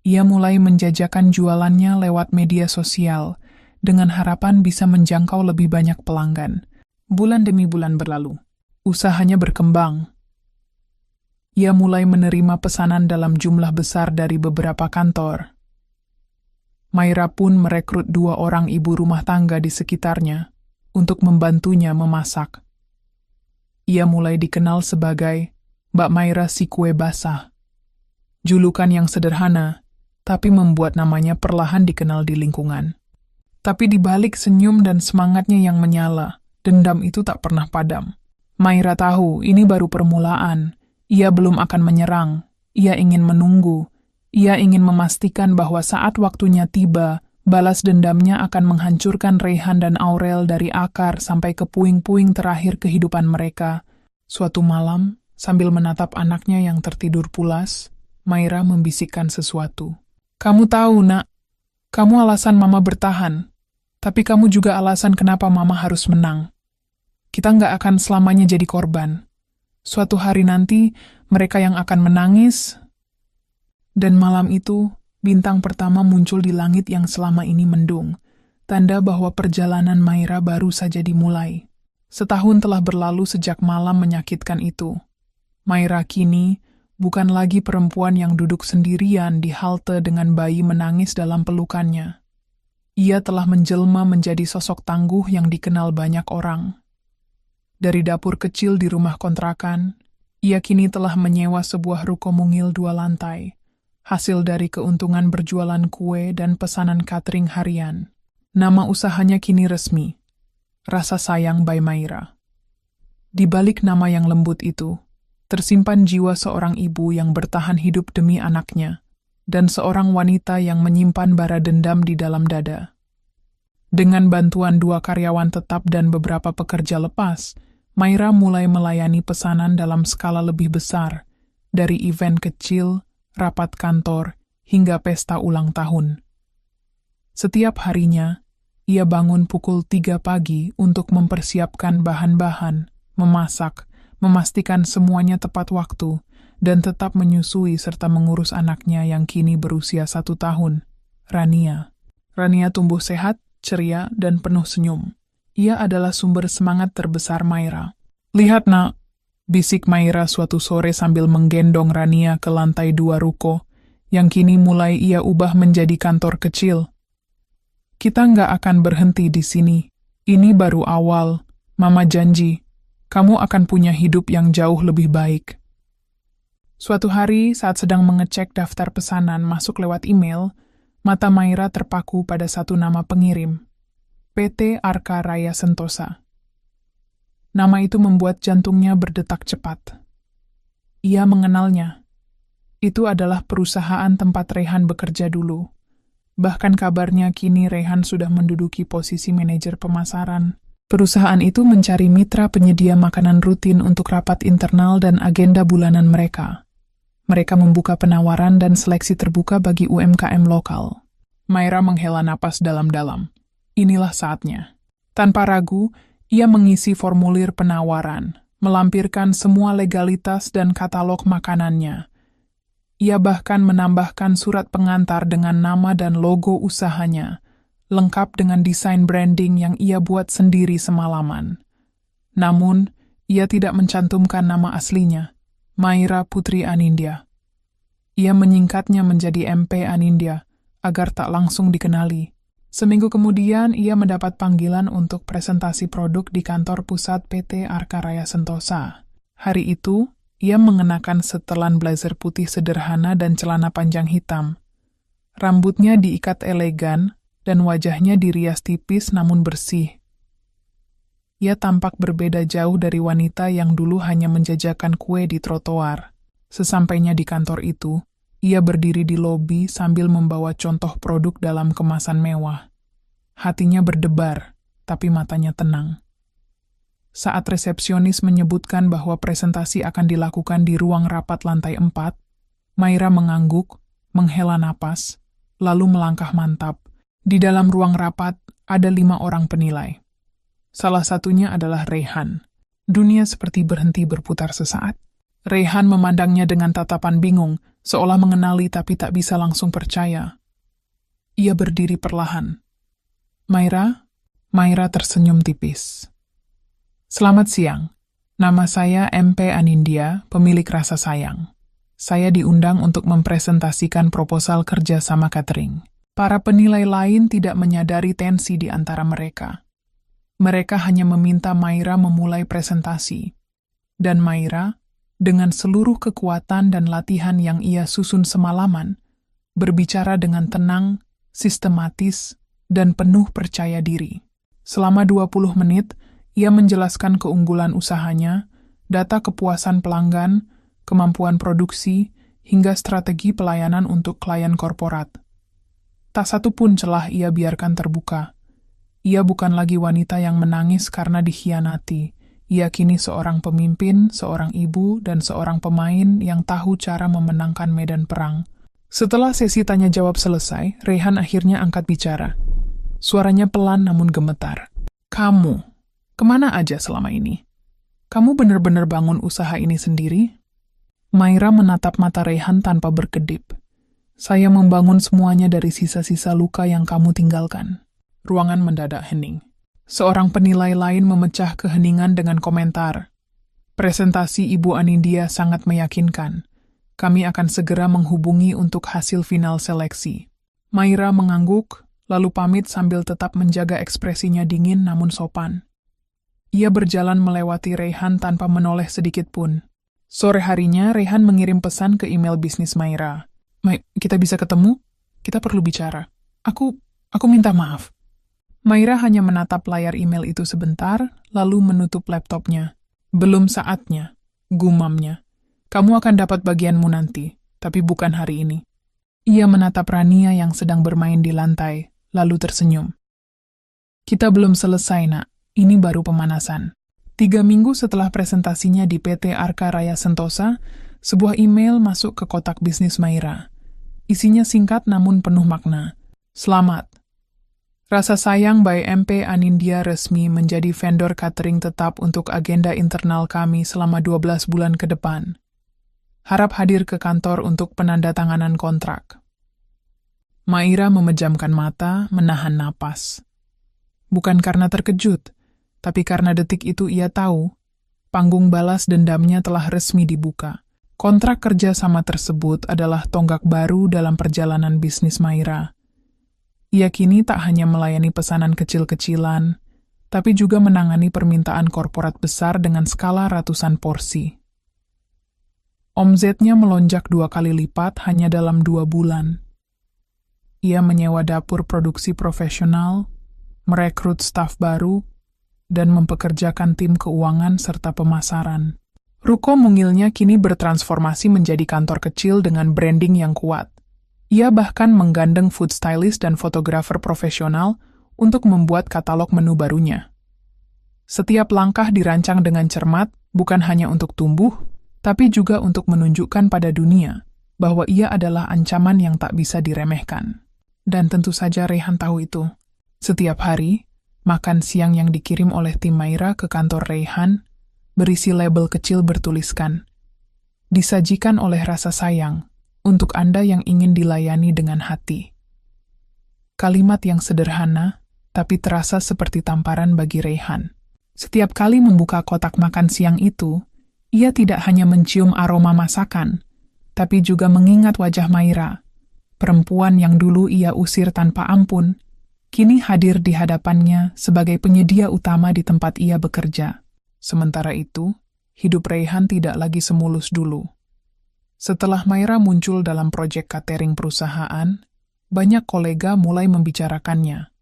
Ia mulai menjajakan jualannya lewat media sosial, dengan harapan bisa menjangkau lebih banyak pelanggan. Bulan demi bulan berlalu. Usahanya berkembang. Ia mulai menerima pesanan dalam jumlah besar dari beberapa kantor. Maira pun merekrut 2 orang ibu rumah tangga di sekitarnya untuk membantunya memasak. Ia mulai dikenal sebagai Mbak Maira si kue basah. Julukan yang sederhana, tapi membuat namanya perlahan dikenal di lingkungan. Tapi di balik senyum dan semangatnya yang menyala, dendam itu tak pernah padam. Maira tahu ini baru permulaan. Ia belum akan menyerang. Ia ingin menunggu. Ia ingin memastikan bahwa saat waktunya tiba, balas dendamnya akan menghancurkan Reyhan dan Aurel dari akar sampai ke puing-puing terakhir kehidupan mereka. Suatu malam, sambil menatap anaknya yang tertidur pulas, Maira membisikkan sesuatu. Kamu tahu, Nak, kamu alasan Mama bertahan, tapi kamu juga alasan kenapa Mama harus menang. Kita nggak akan selamanya jadi korban. Suatu hari nanti, mereka yang akan menangis. Dan malam itu, bintang pertama muncul di langit yang selama ini mendung, tanda bahwa perjalanan Maira baru saja dimulai. Setahun telah berlalu sejak malam menyakitkan itu. Maira kini bukan lagi perempuan yang duduk sendirian di halte dengan bayi menangis dalam pelukannya. Ia telah menjelma menjadi sosok tangguh yang dikenal banyak orang. Dari dapur kecil di rumah kontrakan, ia kini telah menyewa sebuah ruko mungil 2 lantai, hasil dari keuntungan berjualan kue dan pesanan catering harian. Nama usahanya kini resmi, Rasa Sayang by Maira. Di balik nama yang lembut itu, tersimpan jiwa seorang ibu yang bertahan hidup demi anaknya, dan seorang wanita yang menyimpan bara dendam di dalam dada. Dengan bantuan 2 karyawan tetap dan beberapa pekerja lepas, Maira mulai melayani pesanan dalam skala lebih besar, dari event kecil, rapat kantor, hingga pesta ulang tahun. Setiap harinya, ia bangun pukul 3 pagi untuk mempersiapkan bahan-bahan, memasak, memastikan semuanya tepat waktu, dan tetap menyusui serta mengurus anaknya yang kini berusia 1 tahun, Rania. Rania tumbuh sehat, ceria, dan penuh senyum. Ia adalah sumber semangat terbesar Maira. Lihat, Nak, bisik Maira suatu sore sambil menggendong Rania ke lantai 2 ruko, yang kini mulai ia ubah menjadi kantor kecil. Kita nggak akan berhenti di sini. Ini baru awal. Mama janji, kamu akan punya hidup yang jauh lebih baik. Suatu hari, saat sedang mengecek daftar pesanan masuk lewat email, mata Maira terpaku pada satu nama pengirim, PT Arka Raya Sentosa. Nama itu membuat jantungnya berdetak cepat. Ia mengenalnya. Itu adalah perusahaan tempat Reyhan bekerja dulu. Bahkan kabarnya kini Reyhan sudah menduduki posisi manajer pemasaran. Perusahaan itu mencari mitra penyedia makanan rutin untuk rapat internal dan agenda bulanan mereka. Mereka membuka penawaran dan seleksi terbuka bagi UMKM lokal. Maira menghela napas dalam-dalam. Inilah saatnya. Tanpa ragu, ia mengisi formulir penawaran, melampirkan semua legalitas dan katalog makanannya. Ia bahkan menambahkan surat pengantar dengan nama dan logo usahanya, lengkap dengan desain branding yang ia buat sendiri semalaman. Namun, ia tidak mencantumkan nama aslinya, Maira Putri Anindya. Ia menyingkatnya menjadi MP Anindya, agar tak langsung dikenali. Seminggu kemudian, ia mendapat panggilan untuk presentasi produk di kantor pusat PT Arka Raya Sentosa. Hari itu, ia mengenakan setelan blazer putih sederhana dan celana panjang hitam. Rambutnya diikat elegan, dan wajahnya dirias tipis namun bersih. Ia tampak berbeda jauh dari wanita yang dulu hanya menjajakan kue di trotoar. Sesampainya di kantor itu, Ia berdiri di lobi sambil membawa contoh produk dalam kemasan mewah. Hatinya berdebar, tapi matanya tenang. Saat resepsionis menyebutkan bahwa presentasi akan dilakukan di ruang rapat lantai 4, Maira mengangguk, menghela napas, lalu melangkah mantap. Di dalam ruang rapat ada 5 orang penilai. Salah satunya adalah Reyhan. Dunia seperti berhenti berputar sesaat. Reyhan memandangnya dengan tatapan bingung, seolah mengenali tapi tak bisa langsung percaya. Ia berdiri perlahan. Maira tersenyum tipis. Selamat siang. Nama saya MP Anindya, pemilik Rasa Sayang. Saya diundang untuk mempresentasikan proposal kerja sama catering. Para penilai lain tidak menyadari tensi di antara mereka. Mereka hanya meminta Maira memulai presentasi. Dan Maira, dengan seluruh kekuatan dan latihan yang ia susun semalaman, berbicara dengan tenang, sistematis, dan penuh percaya diri. Selama 20 menit, ia menjelaskan keunggulan usahanya, data kepuasan pelanggan, kemampuan produksi, hingga strategi pelayanan untuk klien korporat. Tak satu pun celah ia biarkan terbuka. Ia bukan lagi wanita yang menangis karena dikhianati. Ia kini seorang pemimpin, seorang ibu, dan seorang pemain yang tahu cara memenangkan medan perang. Setelah sesi tanya-jawab selesai, Reyhan akhirnya angkat bicara. Suaranya pelan namun gemetar. Kamu, kemana aja selama ini? Kamu benar-benar bangun usaha ini sendiri? Maira menatap mata Reyhan tanpa berkedip. Saya membangun semuanya dari sisa-sisa luka yang kamu tinggalkan. Ruangan mendadak hening. Seorang penilai lain memecah keheningan dengan komentar. Presentasi Ibu Anindya sangat meyakinkan. Kami akan segera menghubungi untuk hasil final seleksi. Maira mengangguk, lalu pamit sambil tetap menjaga ekspresinya dingin namun sopan. Ia berjalan melewati Reyhan tanpa menoleh sedikit pun. Sore harinya, Reyhan mengirim pesan ke email bisnis Maira. Kita bisa ketemu? Kita perlu bicara. Aku minta maaf. Maira hanya menatap layar email itu sebentar, lalu menutup laptopnya. Belum saatnya, gumamnya. Kamu akan dapat bagianmu nanti, tapi bukan hari ini. Ia menatap Rania yang sedang bermain di lantai, lalu tersenyum. Kita belum selesai, nak. Ini baru pemanasan. 3 minggu setelah presentasinya di PT Arka Raya Sentosa, sebuah email masuk ke kotak bisnis Maira. Isinya singkat namun penuh makna. Selamat. Rasa Sayang by MP Anindya resmi menjadi vendor catering tetap untuk agenda internal kami selama 12 bulan ke depan. Harap hadir ke kantor untuk penandatanganan kontrak. Maira memejamkan mata, menahan napas. Bukan karena terkejut, tapi karena detik itu ia tahu, panggung balas dendamnya telah resmi dibuka. Kontrak kerja sama tersebut adalah tonggak baru dalam perjalanan bisnis Maira. Ia kini tak hanya melayani pesanan kecil-kecilan, tapi juga menangani permintaan korporat besar dengan skala ratusan porsi. Omzetnya melonjak 2 kali lipat hanya dalam 2 bulan. Ia menyewa dapur produksi profesional, merekrut staf baru, dan mempekerjakan tim keuangan serta pemasaran. Ruko mungilnya kini bertransformasi menjadi kantor kecil dengan branding yang kuat. Ia bahkan menggandeng food stylist dan fotografer profesional untuk membuat katalog menu barunya. Setiap langkah dirancang dengan cermat, bukan hanya untuk tumbuh, tapi juga untuk menunjukkan pada dunia bahwa ia adalah ancaman yang tak bisa diremehkan. Dan tentu saja Reyhan tahu itu. Setiap hari, makan siang yang dikirim oleh tim Maira ke kantor Reyhan berisi label kecil bertuliskan, "Disajikan oleh Rasa Sayang, untuk Anda yang ingin dilayani dengan hati." Kalimat yang sederhana, tapi terasa seperti tamparan bagi Reyhan. Setiap kali membuka kotak makan siang itu, ia tidak hanya mencium aroma masakan, tapi juga mengingat wajah Maira, perempuan yang dulu ia usir tanpa ampun, kini hadir di hadapannya sebagai penyedia utama di tempat ia bekerja. Sementara itu, hidup Reyhan tidak lagi semulus dulu. Setelah Maira muncul dalam proyek catering perusahaan, banyak kolega mulai membicarakannya.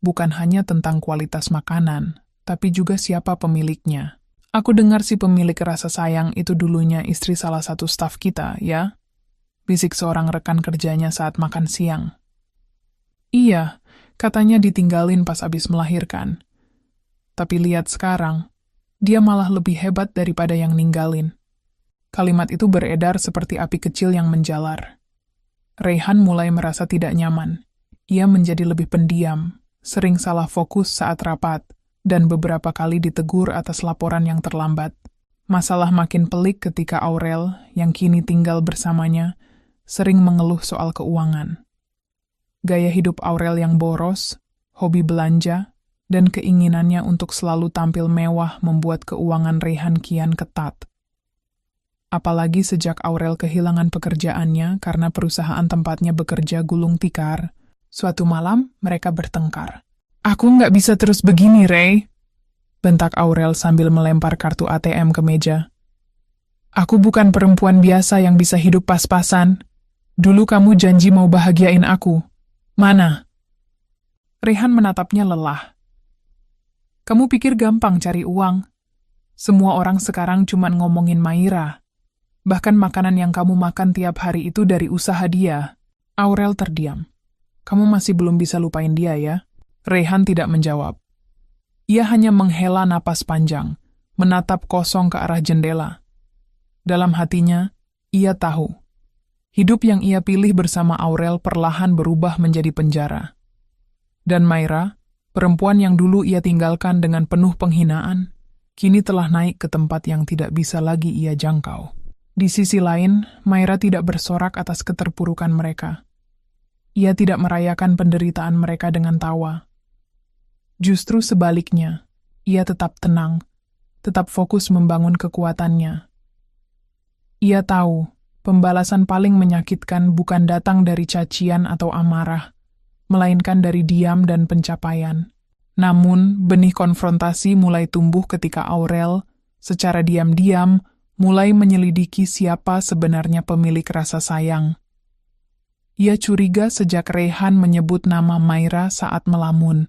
Bukan hanya tentang kualitas makanan, tapi juga siapa pemiliknya. Aku dengar si pemilik Rasa Sayang itu dulunya istri salah satu staf kita, ya? bisik seorang rekan kerjanya saat makan siang. Iya, katanya ditinggalin pas abis melahirkan. Tapi lihat sekarang, dia malah lebih hebat daripada yang ninggalin. Kalimat itu beredar seperti api kecil yang menjalar. Rayhan mulai merasa tidak nyaman. Ia menjadi lebih pendiam, sering salah fokus saat rapat, dan beberapa kali ditegur atas laporan yang terlambat. Masalah makin pelik ketika Aurel, yang kini tinggal bersamanya, sering mengeluh soal keuangan. Gaya hidup Aurel yang boros, hobi belanja, dan keinginannya untuk selalu tampil mewah membuat keuangan Rayhan kian ketat. Apalagi sejak Aurel kehilangan pekerjaannya karena perusahaan tempatnya bekerja gulung tikar, suatu malam mereka bertengkar. "Aku nggak bisa terus begini, Ray," bentak Aurel sambil melempar kartu ATM ke meja. "Aku bukan perempuan biasa yang bisa hidup pas-pasan. Dulu kamu janji mau bahagiain aku. Mana?" Rayhan menatapnya lelah. "Kamu pikir gampang cari uang? Semua orang sekarang cuma ngomongin Maira. Bahkan makanan yang kamu makan tiap hari itu dari usaha dia." Aurel terdiam. "Kamu masih belum bisa lupain dia ya?" Rayhan tidak menjawab. Ia hanya menghela napas panjang, menatap kosong ke arah jendela. Dalam hatinya, ia tahu. Hidup yang ia pilih bersama Aurel perlahan berubah menjadi penjara. Dan Maira, perempuan yang dulu ia tinggalkan dengan penuh penghinaan, kini telah naik ke tempat yang tidak bisa lagi ia jangkau. Di sisi lain, Maira tidak bersorak atas keterpurukan mereka. Ia tidak merayakan penderitaan mereka dengan tawa. Justru sebaliknya, ia tetap tenang, tetap fokus membangun kekuatannya. Ia tahu, pembalasan paling menyakitkan bukan datang dari cacian atau amarah, melainkan dari diam dan pencapaian. Namun, benih konfrontasi mulai tumbuh ketika Aurel, secara diam-diam, mulai menyelidiki siapa sebenarnya pemilik rasa sayang. Ia curiga sejak Rayhan menyebut nama Maira saat melamun.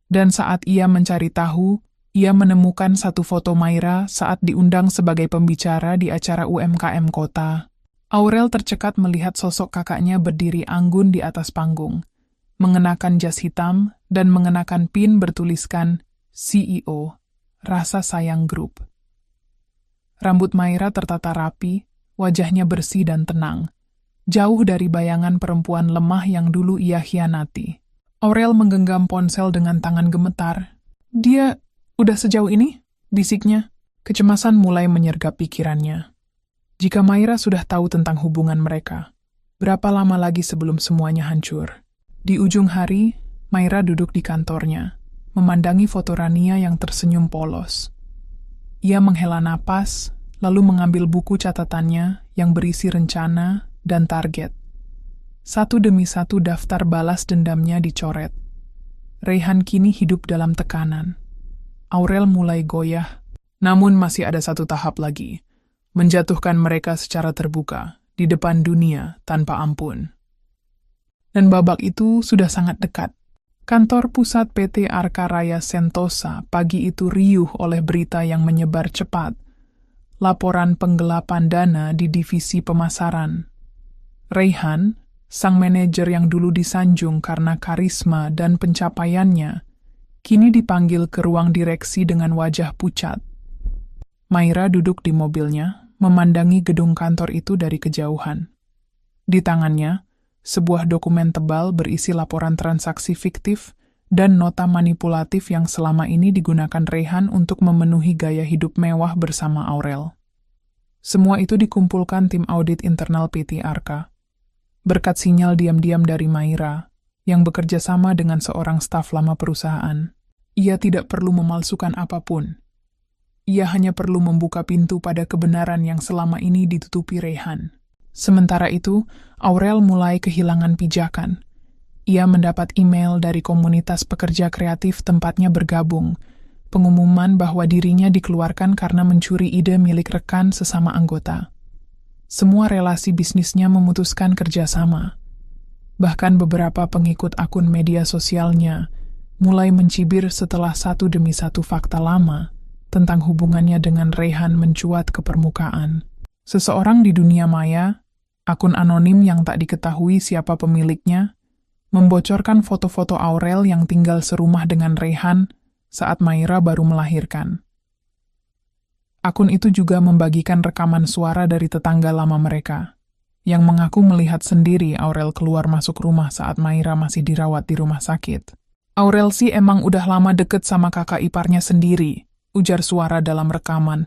Dan saat ia mencari tahu, ia menemukan satu foto Maira saat diundang sebagai pembicara di acara UMKM kota. Aurel tercekat melihat sosok kakaknya berdiri anggun di atas panggung, mengenakan jas hitam dan mengenakan pin bertuliskan CEO, Rasa Sayang Group. Rambut Maira tertata rapi, wajahnya bersih dan tenang, jauh dari bayangan perempuan lemah yang dulu ia khianati. Aurel menggenggam ponsel dengan tangan gemetar. "Dia udah sejauh ini?" bisiknya. Kecemasan mulai menyergap pikirannya. Jika Maira sudah tahu tentang hubungan mereka, berapa lama lagi sebelum semuanya hancur? Di ujung hari, Maira duduk di kantornya, memandangi foto Rania yang tersenyum polos. Ia menghela napas, lalu mengambil buku catatannya yang berisi rencana dan target. Satu demi satu daftar balas dendamnya dicoret. Rayhan kini hidup dalam tekanan. Aurel mulai goyah, namun masih ada satu tahap lagi, menjatuhkan mereka secara terbuka, di depan dunia tanpa ampun. Dan babak itu sudah sangat dekat. Kantor pusat PT Arka Raya Sentosa pagi itu riuh oleh berita yang menyebar cepat. Laporan penggelapan dana di divisi pemasaran. Rayhan, sang manajer yang dulu disanjung karena karisma dan pencapaiannya, kini dipanggil ke ruang direksi dengan wajah pucat. Maira duduk di mobilnya, memandangi gedung kantor itu dari kejauhan. Di tangannya, sebuah dokumen tebal berisi laporan transaksi fiktif dan nota manipulatif yang selama ini digunakan Rayhan untuk memenuhi gaya hidup mewah bersama Aurel. Semua itu dikumpulkan tim audit internal PT Arka. Berkat sinyal diam-diam dari Maira, yang bekerja sama dengan seorang staf lama perusahaan, ia tidak perlu memalsukan apapun. Ia hanya perlu membuka pintu pada kebenaran yang selama ini ditutupi Rayhan. Sementara itu, Aurel mulai kehilangan pijakan. Ia mendapat email dari komunitas pekerja kreatif tempatnya bergabung, pengumuman bahwa dirinya dikeluarkan karena mencuri ide milik rekan sesama anggota. Semua relasi bisnisnya memutuskan kerjasama. Bahkan beberapa pengikut akun media sosialnya mulai mencibir setelah satu demi satu fakta lama tentang hubungannya dengan Rayhan mencuat ke permukaan. Seseorang di dunia maya, Akun anonim yang tak diketahui siapa pemiliknya membocorkan foto-foto Aurel yang tinggal serumah dengan Reyhan saat Maira baru melahirkan. Akun itu juga membagikan rekaman suara dari tetangga lama mereka, yang mengaku melihat sendiri Aurel keluar masuk rumah saat Maira masih dirawat di rumah sakit. Aurel sih emang udah lama deket sama kakak iparnya sendiri, ujar suara dalam rekaman.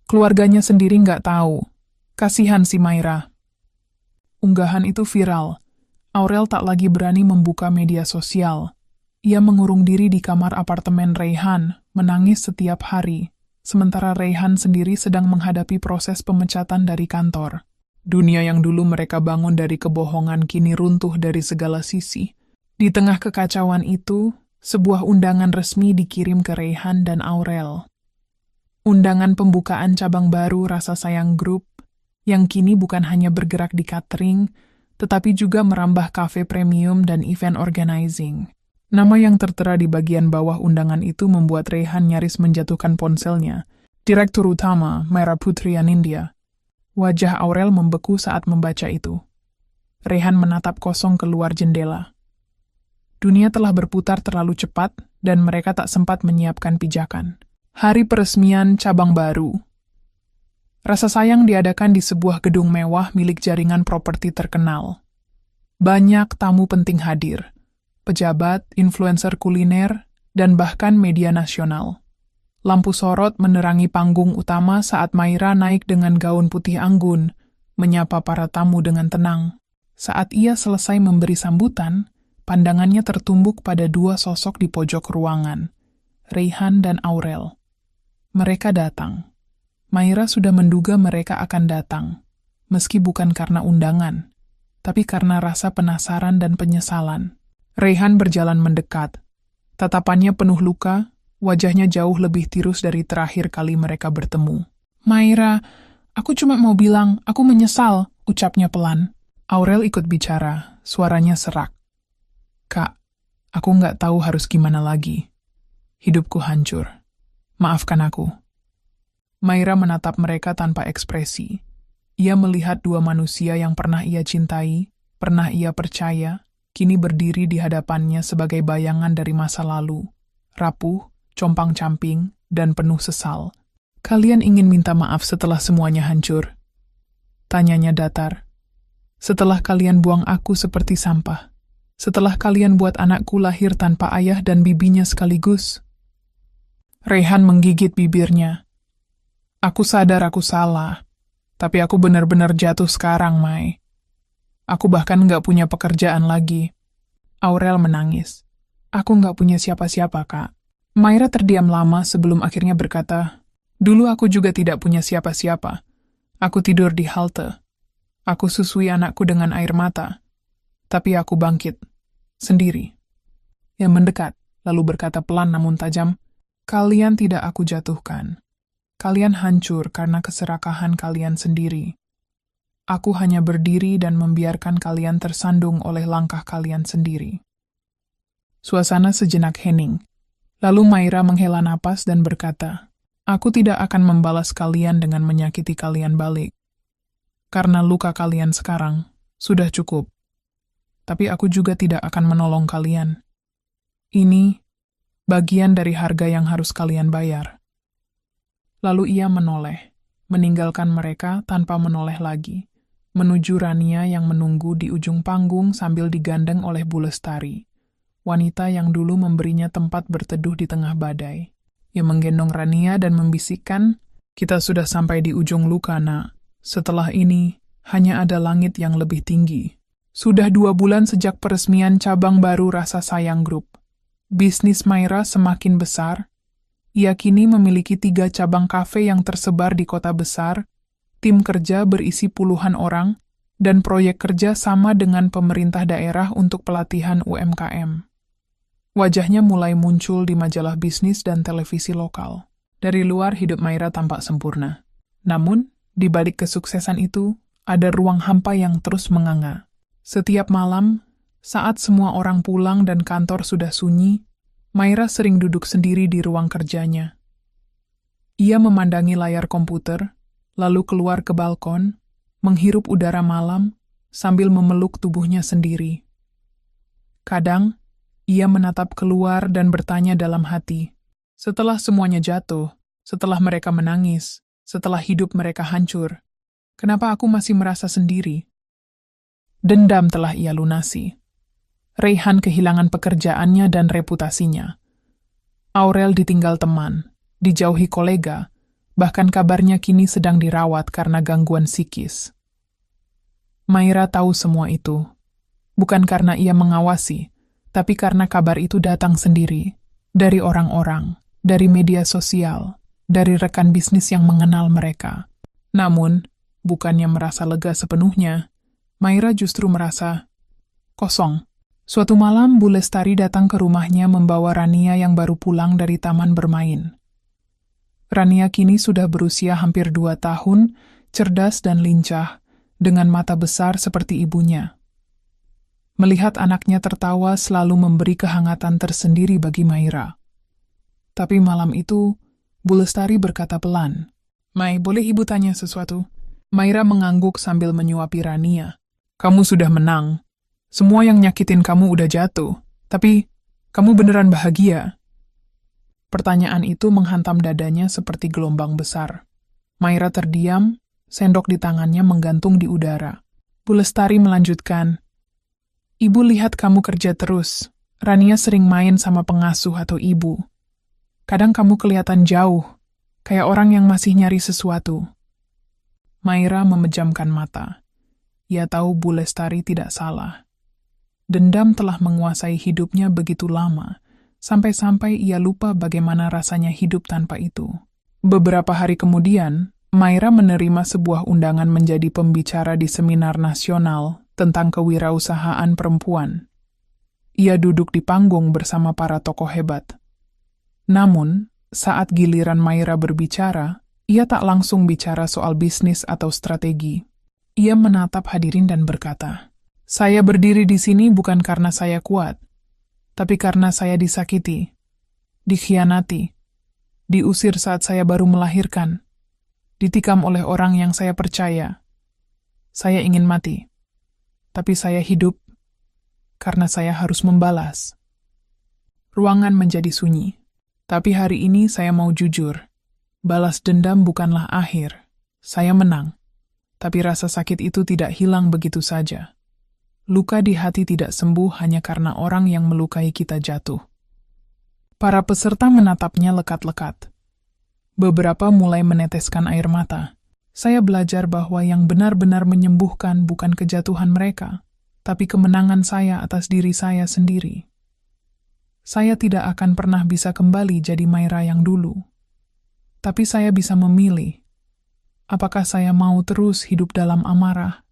Keluarganya sendiri nggak tahu. Kasihan si Maira. Unggahan itu viral. Aurel tak lagi berani membuka media sosial. Ia mengurung diri di kamar apartemen Reyhan, menangis setiap hari. Sementara Reyhan sendiri sedang menghadapi proses pemecatan dari kantor. Dunia yang dulu mereka bangun dari kebohongan kini runtuh dari segala sisi. Di tengah kekacauan itu, sebuah undangan resmi dikirim ke Reyhan dan Aurel. Undangan pembukaan cabang baru Rasa Sayang Group, yang kini bukan hanya bergerak di catering, tetapi juga merambah kafe premium dan event organizing. Nama yang tertera di bagian bawah undangan itu membuat Reyhan nyaris menjatuhkan ponselnya. Direktur Utama, Maira Putri Anindya. Wajah Aurel membeku saat membaca itu. Reyhan menatap kosong keluar jendela. Dunia telah berputar terlalu cepat, dan mereka tak sempat menyiapkan pijakan. Hari peresmian cabang baru. Rasa Sayang diadakan di sebuah gedung mewah milik jaringan properti terkenal. Banyak tamu penting hadir. Pejabat, influencer kuliner, dan bahkan media nasional. Lampu sorot menerangi panggung utama saat Maira naik dengan gaun putih anggun, menyapa para tamu dengan tenang. Saat ia selesai memberi sambutan, pandangannya tertumbuk pada dua sosok di pojok ruangan, Reyhan dan Aurel. Mereka datang. Maira sudah menduga mereka akan datang, meski bukan karena undangan, tapi karena rasa penasaran dan penyesalan. Reyhan berjalan mendekat. Tatapannya penuh luka, wajahnya jauh lebih tirus dari terakhir kali mereka bertemu. Maira, aku cuma mau bilang, aku menyesal, ucapnya pelan. Aurel ikut bicara, suaranya serak. Kak, aku nggak tahu harus gimana lagi. Hidupku hancur. Maafkan aku. Maira menatap mereka tanpa ekspresi. Ia melihat dua manusia yang pernah ia cintai, pernah ia percaya, kini berdiri di hadapannya sebagai bayangan dari masa lalu, rapuh, compang-camping, dan penuh sesal. Kalian ingin minta maaf setelah semuanya hancur? Tanyanya datar. Setelah kalian buang aku seperti sampah. Setelah kalian buat anakku lahir tanpa ayah dan bibinya sekaligus. Reyhan menggigit bibirnya. Aku sadar aku salah, tapi aku benar-benar jatuh sekarang, Mai. Aku bahkan nggak punya pekerjaan lagi. Aurel menangis. Aku nggak punya siapa-siapa, Kak. Maira terdiam lama sebelum akhirnya berkata, dulu aku juga tidak punya siapa-siapa. Aku tidur di halte. Aku susui anakku dengan air mata. Tapi aku bangkit. Sendiri. Ia mendekat, lalu berkata pelan namun tajam, kalian tidak aku jatuhkan. Kalian hancur karena keserakahan kalian sendiri. Aku hanya berdiri dan membiarkan kalian tersandung oleh langkah kalian sendiri. Suasana sejenak hening. Lalu Maira menghela napas dan berkata, aku tidak akan membalas kalian dengan menyakiti kalian balik. Karena luka kalian sekarang sudah cukup. Tapi aku juga tidak akan menolong kalian. Ini bagian dari harga yang harus kalian bayar. Lalu ia menoleh, meninggalkan mereka tanpa menoleh lagi, menuju Rania yang menunggu di ujung panggung sambil digandeng oleh Bu Lestari, wanita yang dulu memberinya tempat berteduh di tengah badai. Ia menggendong Rania dan membisikkan, kita sudah sampai di ujung luka, Nak. Setelah ini, hanya ada langit yang lebih tinggi. Sudah 2 bulan sejak peresmian cabang baru Rasa Sayang Group. Bisnis Maira semakin besar. Ia kini memiliki 3 cabang kafe yang tersebar di kota besar, tim kerja berisi puluhan orang, dan proyek kerja sama dengan pemerintah daerah untuk pelatihan UMKM. Wajahnya mulai muncul di majalah bisnis dan televisi lokal. Dari luar hidup Maira tampak sempurna. Namun, di balik kesuksesan itu, ada ruang hampa yang terus menganga. Setiap malam, saat semua orang pulang dan kantor sudah sunyi, Maira sering duduk sendiri di ruang kerjanya. Ia memandangi layar komputer, lalu keluar ke balkon, menghirup udara malam sambil memeluk tubuhnya sendiri. Kadang, ia menatap keluar dan bertanya dalam hati, setelah semuanya jatuh, setelah mereka menangis, setelah hidup mereka hancur, kenapa aku masih merasa sendiri? Dendam telah ia lunasi. Reyhan kehilangan pekerjaannya dan reputasinya. Aurel ditinggal teman, dijauhi kolega, bahkan kabarnya kini sedang dirawat karena gangguan psikis. Maira tahu semua itu, bukan karena ia mengawasi, tapi karena kabar itu datang sendiri, dari orang-orang, dari media sosial, dari rekan bisnis yang mengenal mereka. Namun, bukannya merasa lega sepenuhnya, Maira justru merasa kosong. Suatu malam, Bu Lestari datang ke rumahnya membawa Rania yang baru pulang dari taman bermain. Rania kini sudah berusia hampir 2 tahun, cerdas dan lincah, dengan mata besar seperti ibunya. Melihat anaknya tertawa selalu memberi kehangatan tersendiri bagi Maira. Tapi malam itu, Bu Lestari berkata pelan, "Mai, boleh ibu tanya sesuatu?" Maira mengangguk sambil menyuapi Rania. "Kamu sudah menang. Semua yang nyakitin kamu udah jatuh. Tapi, kamu beneran bahagia?" Pertanyaan itu menghantam dadanya seperti gelombang besar. Maira terdiam, sendok di tangannya menggantung di udara. Bu Lestari melanjutkan, "Ibu lihat kamu kerja terus. Rania sering main sama pengasuh atau ibu. Kadang kamu kelihatan jauh, kayak orang yang masih nyari sesuatu." Maira memejamkan mata. Ia tahu Bu Lestari tidak salah. Dendam telah menguasai hidupnya begitu lama, sampai-sampai ia lupa bagaimana rasanya hidup tanpa itu. Beberapa hari kemudian, Maira menerima sebuah undangan menjadi pembicara di seminar nasional tentang kewirausahaan perempuan. Ia duduk di panggung bersama para tokoh hebat. Namun, saat giliran Maira berbicara, ia tak langsung bicara soal bisnis atau strategi. Ia menatap hadirin dan berkata, "Saya berdiri di sini bukan karena saya kuat, tapi karena saya disakiti, dikhianati, diusir saat saya baru melahirkan, ditikam oleh orang yang saya percaya. Saya ingin mati, tapi saya hidup karena saya harus membalas." Ruangan menjadi sunyi, tapi hari ini saya mau jujur. Balas dendam bukanlah akhir. Saya menang, tapi rasa sakit itu tidak hilang begitu saja. Luka di hati tidak sembuh hanya karena orang yang melukai kita jatuh. Para peserta menatapnya lekat-lekat. Beberapa mulai meneteskan air mata. Saya belajar bahwa yang benar-benar menyembuhkan bukan kejatuhan mereka, tapi kemenangan saya atas diri saya sendiri. Saya tidak akan pernah bisa kembali jadi Maira yang dulu. Tapi saya bisa memilih, apakah saya mau terus hidup dalam amarah,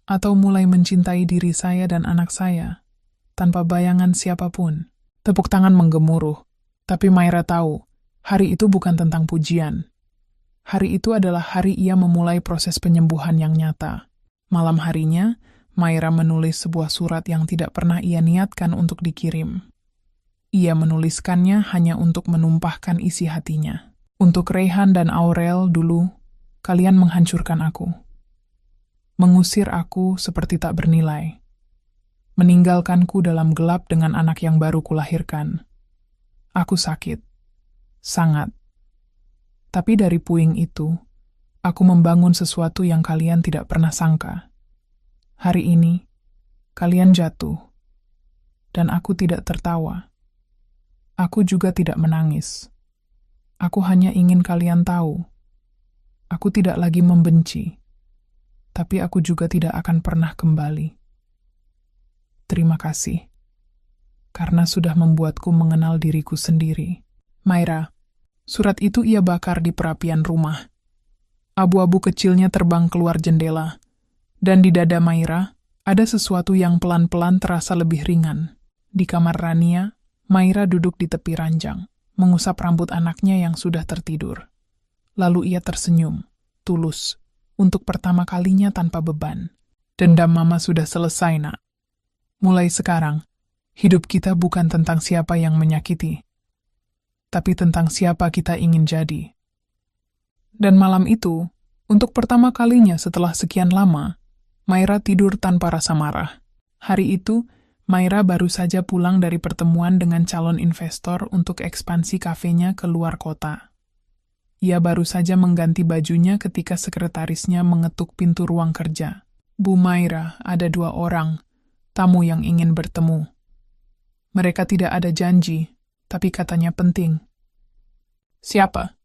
atau mulai mencintai diri saya dan anak saya, tanpa bayangan siapapun. Tepuk tangan menggemuruh, tapi Maira tahu, hari itu bukan tentang pujian. Hari itu adalah hari ia memulai proses penyembuhan yang nyata. Malam harinya, Maira menulis sebuah surat yang tidak pernah ia niatkan untuk dikirim. Ia menuliskannya hanya untuk menumpahkan isi hatinya. "Untuk Reyhan dan Aurel dulu, kalian menghancurkan aku. Mengusir aku seperti tak bernilai. Meninggalkanku dalam gelap dengan anak yang baru kulahirkan. Aku sakit. Sangat. Tapi dari puing itu, aku membangun sesuatu yang kalian tidak pernah sangka. Hari ini, kalian jatuh. Dan aku tidak tertawa. Aku juga tidak menangis. Aku hanya ingin kalian tahu. Aku tidak lagi membenci. Tapi aku juga tidak akan pernah kembali. Terima kasih, karena sudah membuatku mengenal diriku sendiri." Maira, surat itu ia bakar di perapian rumah. Abu-abu kecilnya terbang keluar jendela, dan di dada Maira ada sesuatu yang pelan-pelan terasa lebih ringan. Di kamar Rania, Maira duduk di tepi ranjang, mengusap rambut anaknya yang sudah tertidur. Lalu ia tersenyum, tulus, untuk pertama kalinya tanpa beban. "Dendam mama sudah selesai, nak. Mulai sekarang, hidup kita bukan tentang siapa yang menyakiti, tapi tentang siapa kita ingin jadi." Dan malam itu, Untuk pertama kalinya setelah sekian lama, Maira tidur tanpa rasa marah. Hari itu, Maira baru saja pulang dari pertemuan dengan calon investor untuk ekspansi kafenya ke luar kota. Ia baru saja mengganti bajunya ketika sekretarisnya mengetuk pintu ruang kerja. "Bu Maira, ada 2 orang, tamu yang ingin bertemu. Mereka tidak ada janji, tapi katanya penting." "Siapa?"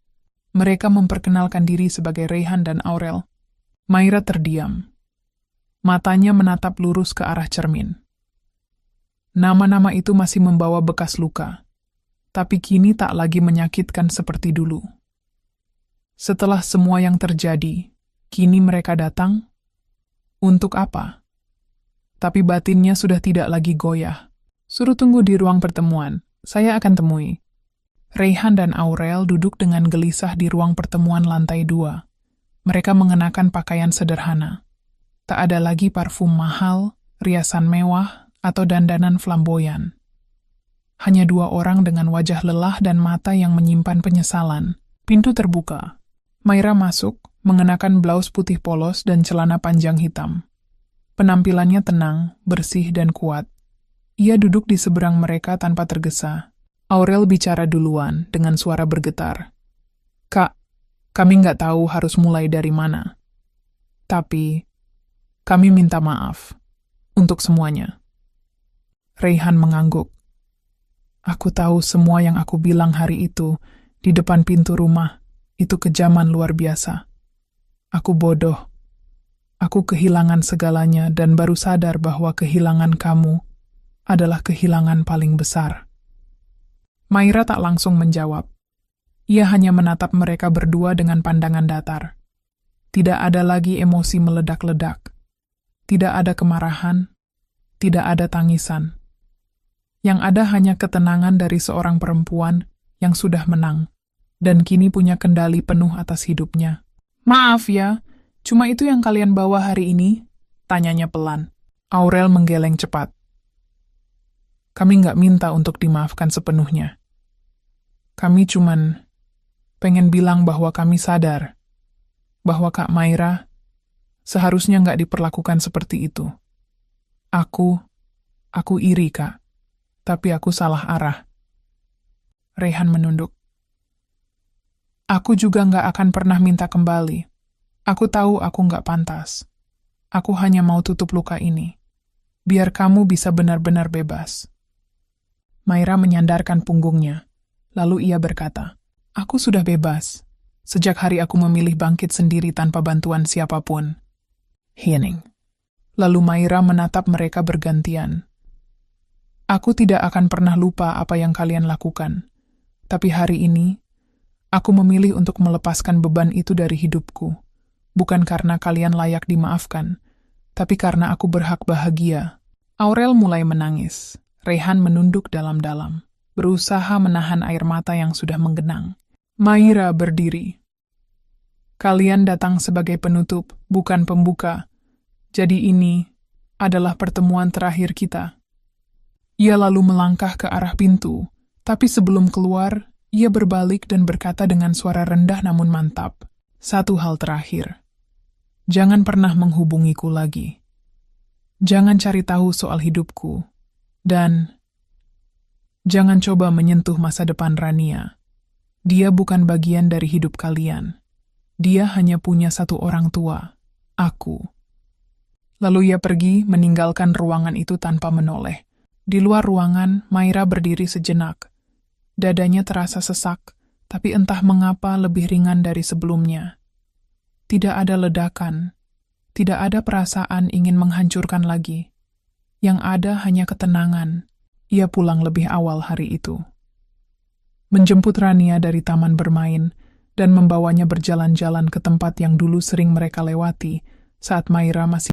Mereka memperkenalkan diri sebagai Reyhan dan Aurel. Maira terdiam. Matanya menatap lurus ke arah cermin. Nama-nama itu masih membawa bekas luka, tapi kini tak lagi menyakitkan seperti dulu. Setelah semua yang terjadi, kini mereka datang. Untuk apa? Tapi batinnya sudah tidak lagi goyah. "Suruh tunggu di ruang pertemuan, saya akan temui." Reyhan dan Aurel duduk dengan gelisah di ruang pertemuan lantai 2. Mereka mengenakan pakaian sederhana. Tak ada lagi parfum mahal, riasan mewah, atau dandanan flamboyan. Hanya 2 orang dengan wajah lelah dan mata yang menyimpan penyesalan. Pintu terbuka. Maira masuk, mengenakan blus putih polos dan celana panjang hitam. Penampilannya tenang, bersih, dan kuat. Ia duduk di seberang mereka tanpa tergesa. Aurel bicara duluan dengan suara bergetar. "Kak, kami nggak tahu harus mulai dari mana. Tapi, kami minta maaf. Untuk semuanya." Reyhan mengangguk. "Aku tahu semua yang aku bilang hari itu, di depan pintu rumah, itu kejaman luar biasa. Aku bodoh. Aku kehilangan segalanya dan baru sadar bahwa kehilangan kamu adalah kehilangan paling besar." Maira tak langsung menjawab. Ia hanya menatap mereka berdua dengan pandangan datar. Tidak ada lagi emosi meledak-ledak. Tidak ada kemarahan. Tidak ada tangisan. Yang ada hanya ketenangan dari seorang perempuan yang sudah menang dan kini punya kendali penuh atas hidupnya. "Maaf ya, cuma itu yang kalian bawa hari ini?" tanyanya pelan. Aurel menggeleng cepat. "Kami nggak minta untuk dimaafkan sepenuhnya. Kami cuman pengen bilang bahwa kami sadar bahwa Kak Maira seharusnya nggak diperlakukan seperti itu. Aku iri, Kak, tapi aku salah arah." Reyhan menunduk. "Aku juga nggak akan pernah minta kembali. Aku tahu aku nggak pantas. Aku hanya mau tutup luka ini, biar kamu bisa benar-benar bebas." Maira menyandarkan punggungnya. Lalu ia berkata, "Aku sudah bebas. Sejak hari aku memilih bangkit sendiri tanpa bantuan siapapun." Hening. Lalu Maira menatap mereka bergantian. "Aku tidak akan pernah lupa apa yang kalian lakukan. Tapi hari ini, aku memilih untuk melepaskan beban itu dari hidupku. Bukan karena kalian layak dimaafkan, tapi karena aku berhak bahagia." Aurel mulai menangis. Reyhan menunduk dalam-dalam, berusaha menahan air mata yang sudah menggenang. Maira berdiri. "Kalian datang sebagai penutup, bukan pembuka. Jadi ini adalah pertemuan terakhir kita." Ia lalu melangkah ke arah pintu, tapi sebelum keluar, ia berbalik dan berkata dengan suara rendah namun mantap, "Satu hal terakhir. Jangan pernah menghubungiku lagi. Jangan cari tahu soal hidupku. Dan jangan coba menyentuh masa depan Rania. Dia bukan bagian dari hidup kalian. Dia hanya punya satu orang tua, aku." Lalu ia pergi meninggalkan ruangan itu tanpa menoleh. Di luar ruangan, Maira berdiri sejenak. Dadanya terasa sesak, tapi entah mengapa lebih ringan dari sebelumnya. Tidak ada ledakan, tidak ada perasaan ingin menghancurkan lagi. Yang ada hanya ketenangan. Ia pulang lebih awal hari itu. Menjemput Rania dari taman bermain dan membawanya berjalan-jalan ke tempat yang dulu sering mereka lewati saat Maira masih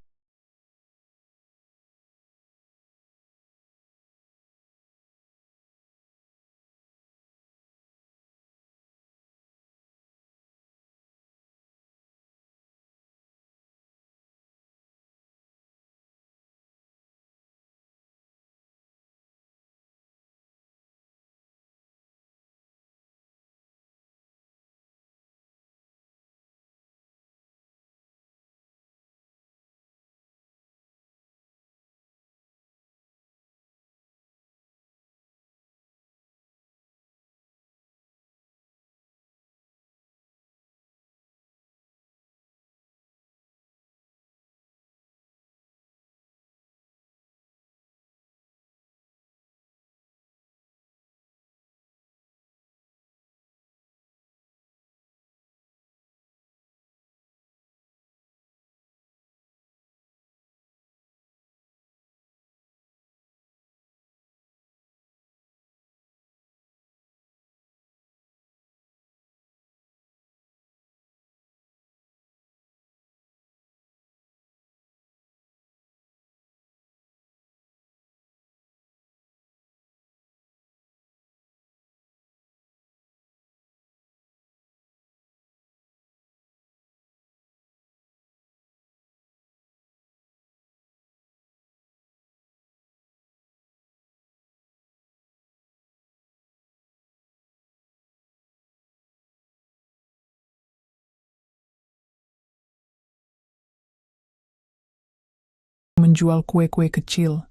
menjual kue-kue kecil.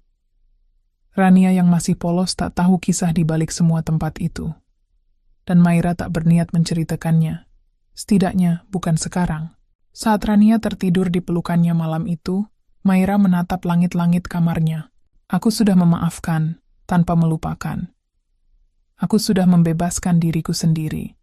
Rania yang masih polos tak tahu kisah di balik semua tempat itu. Dan Maira tak berniat menceritakannya. Setidaknya bukan sekarang. Saat Rania tertidur di pelukannya malam itu, Maira menatap langit-langit kamarnya. Aku sudah memaafkan, tanpa melupakan. Aku sudah membebaskan diriku sendiri.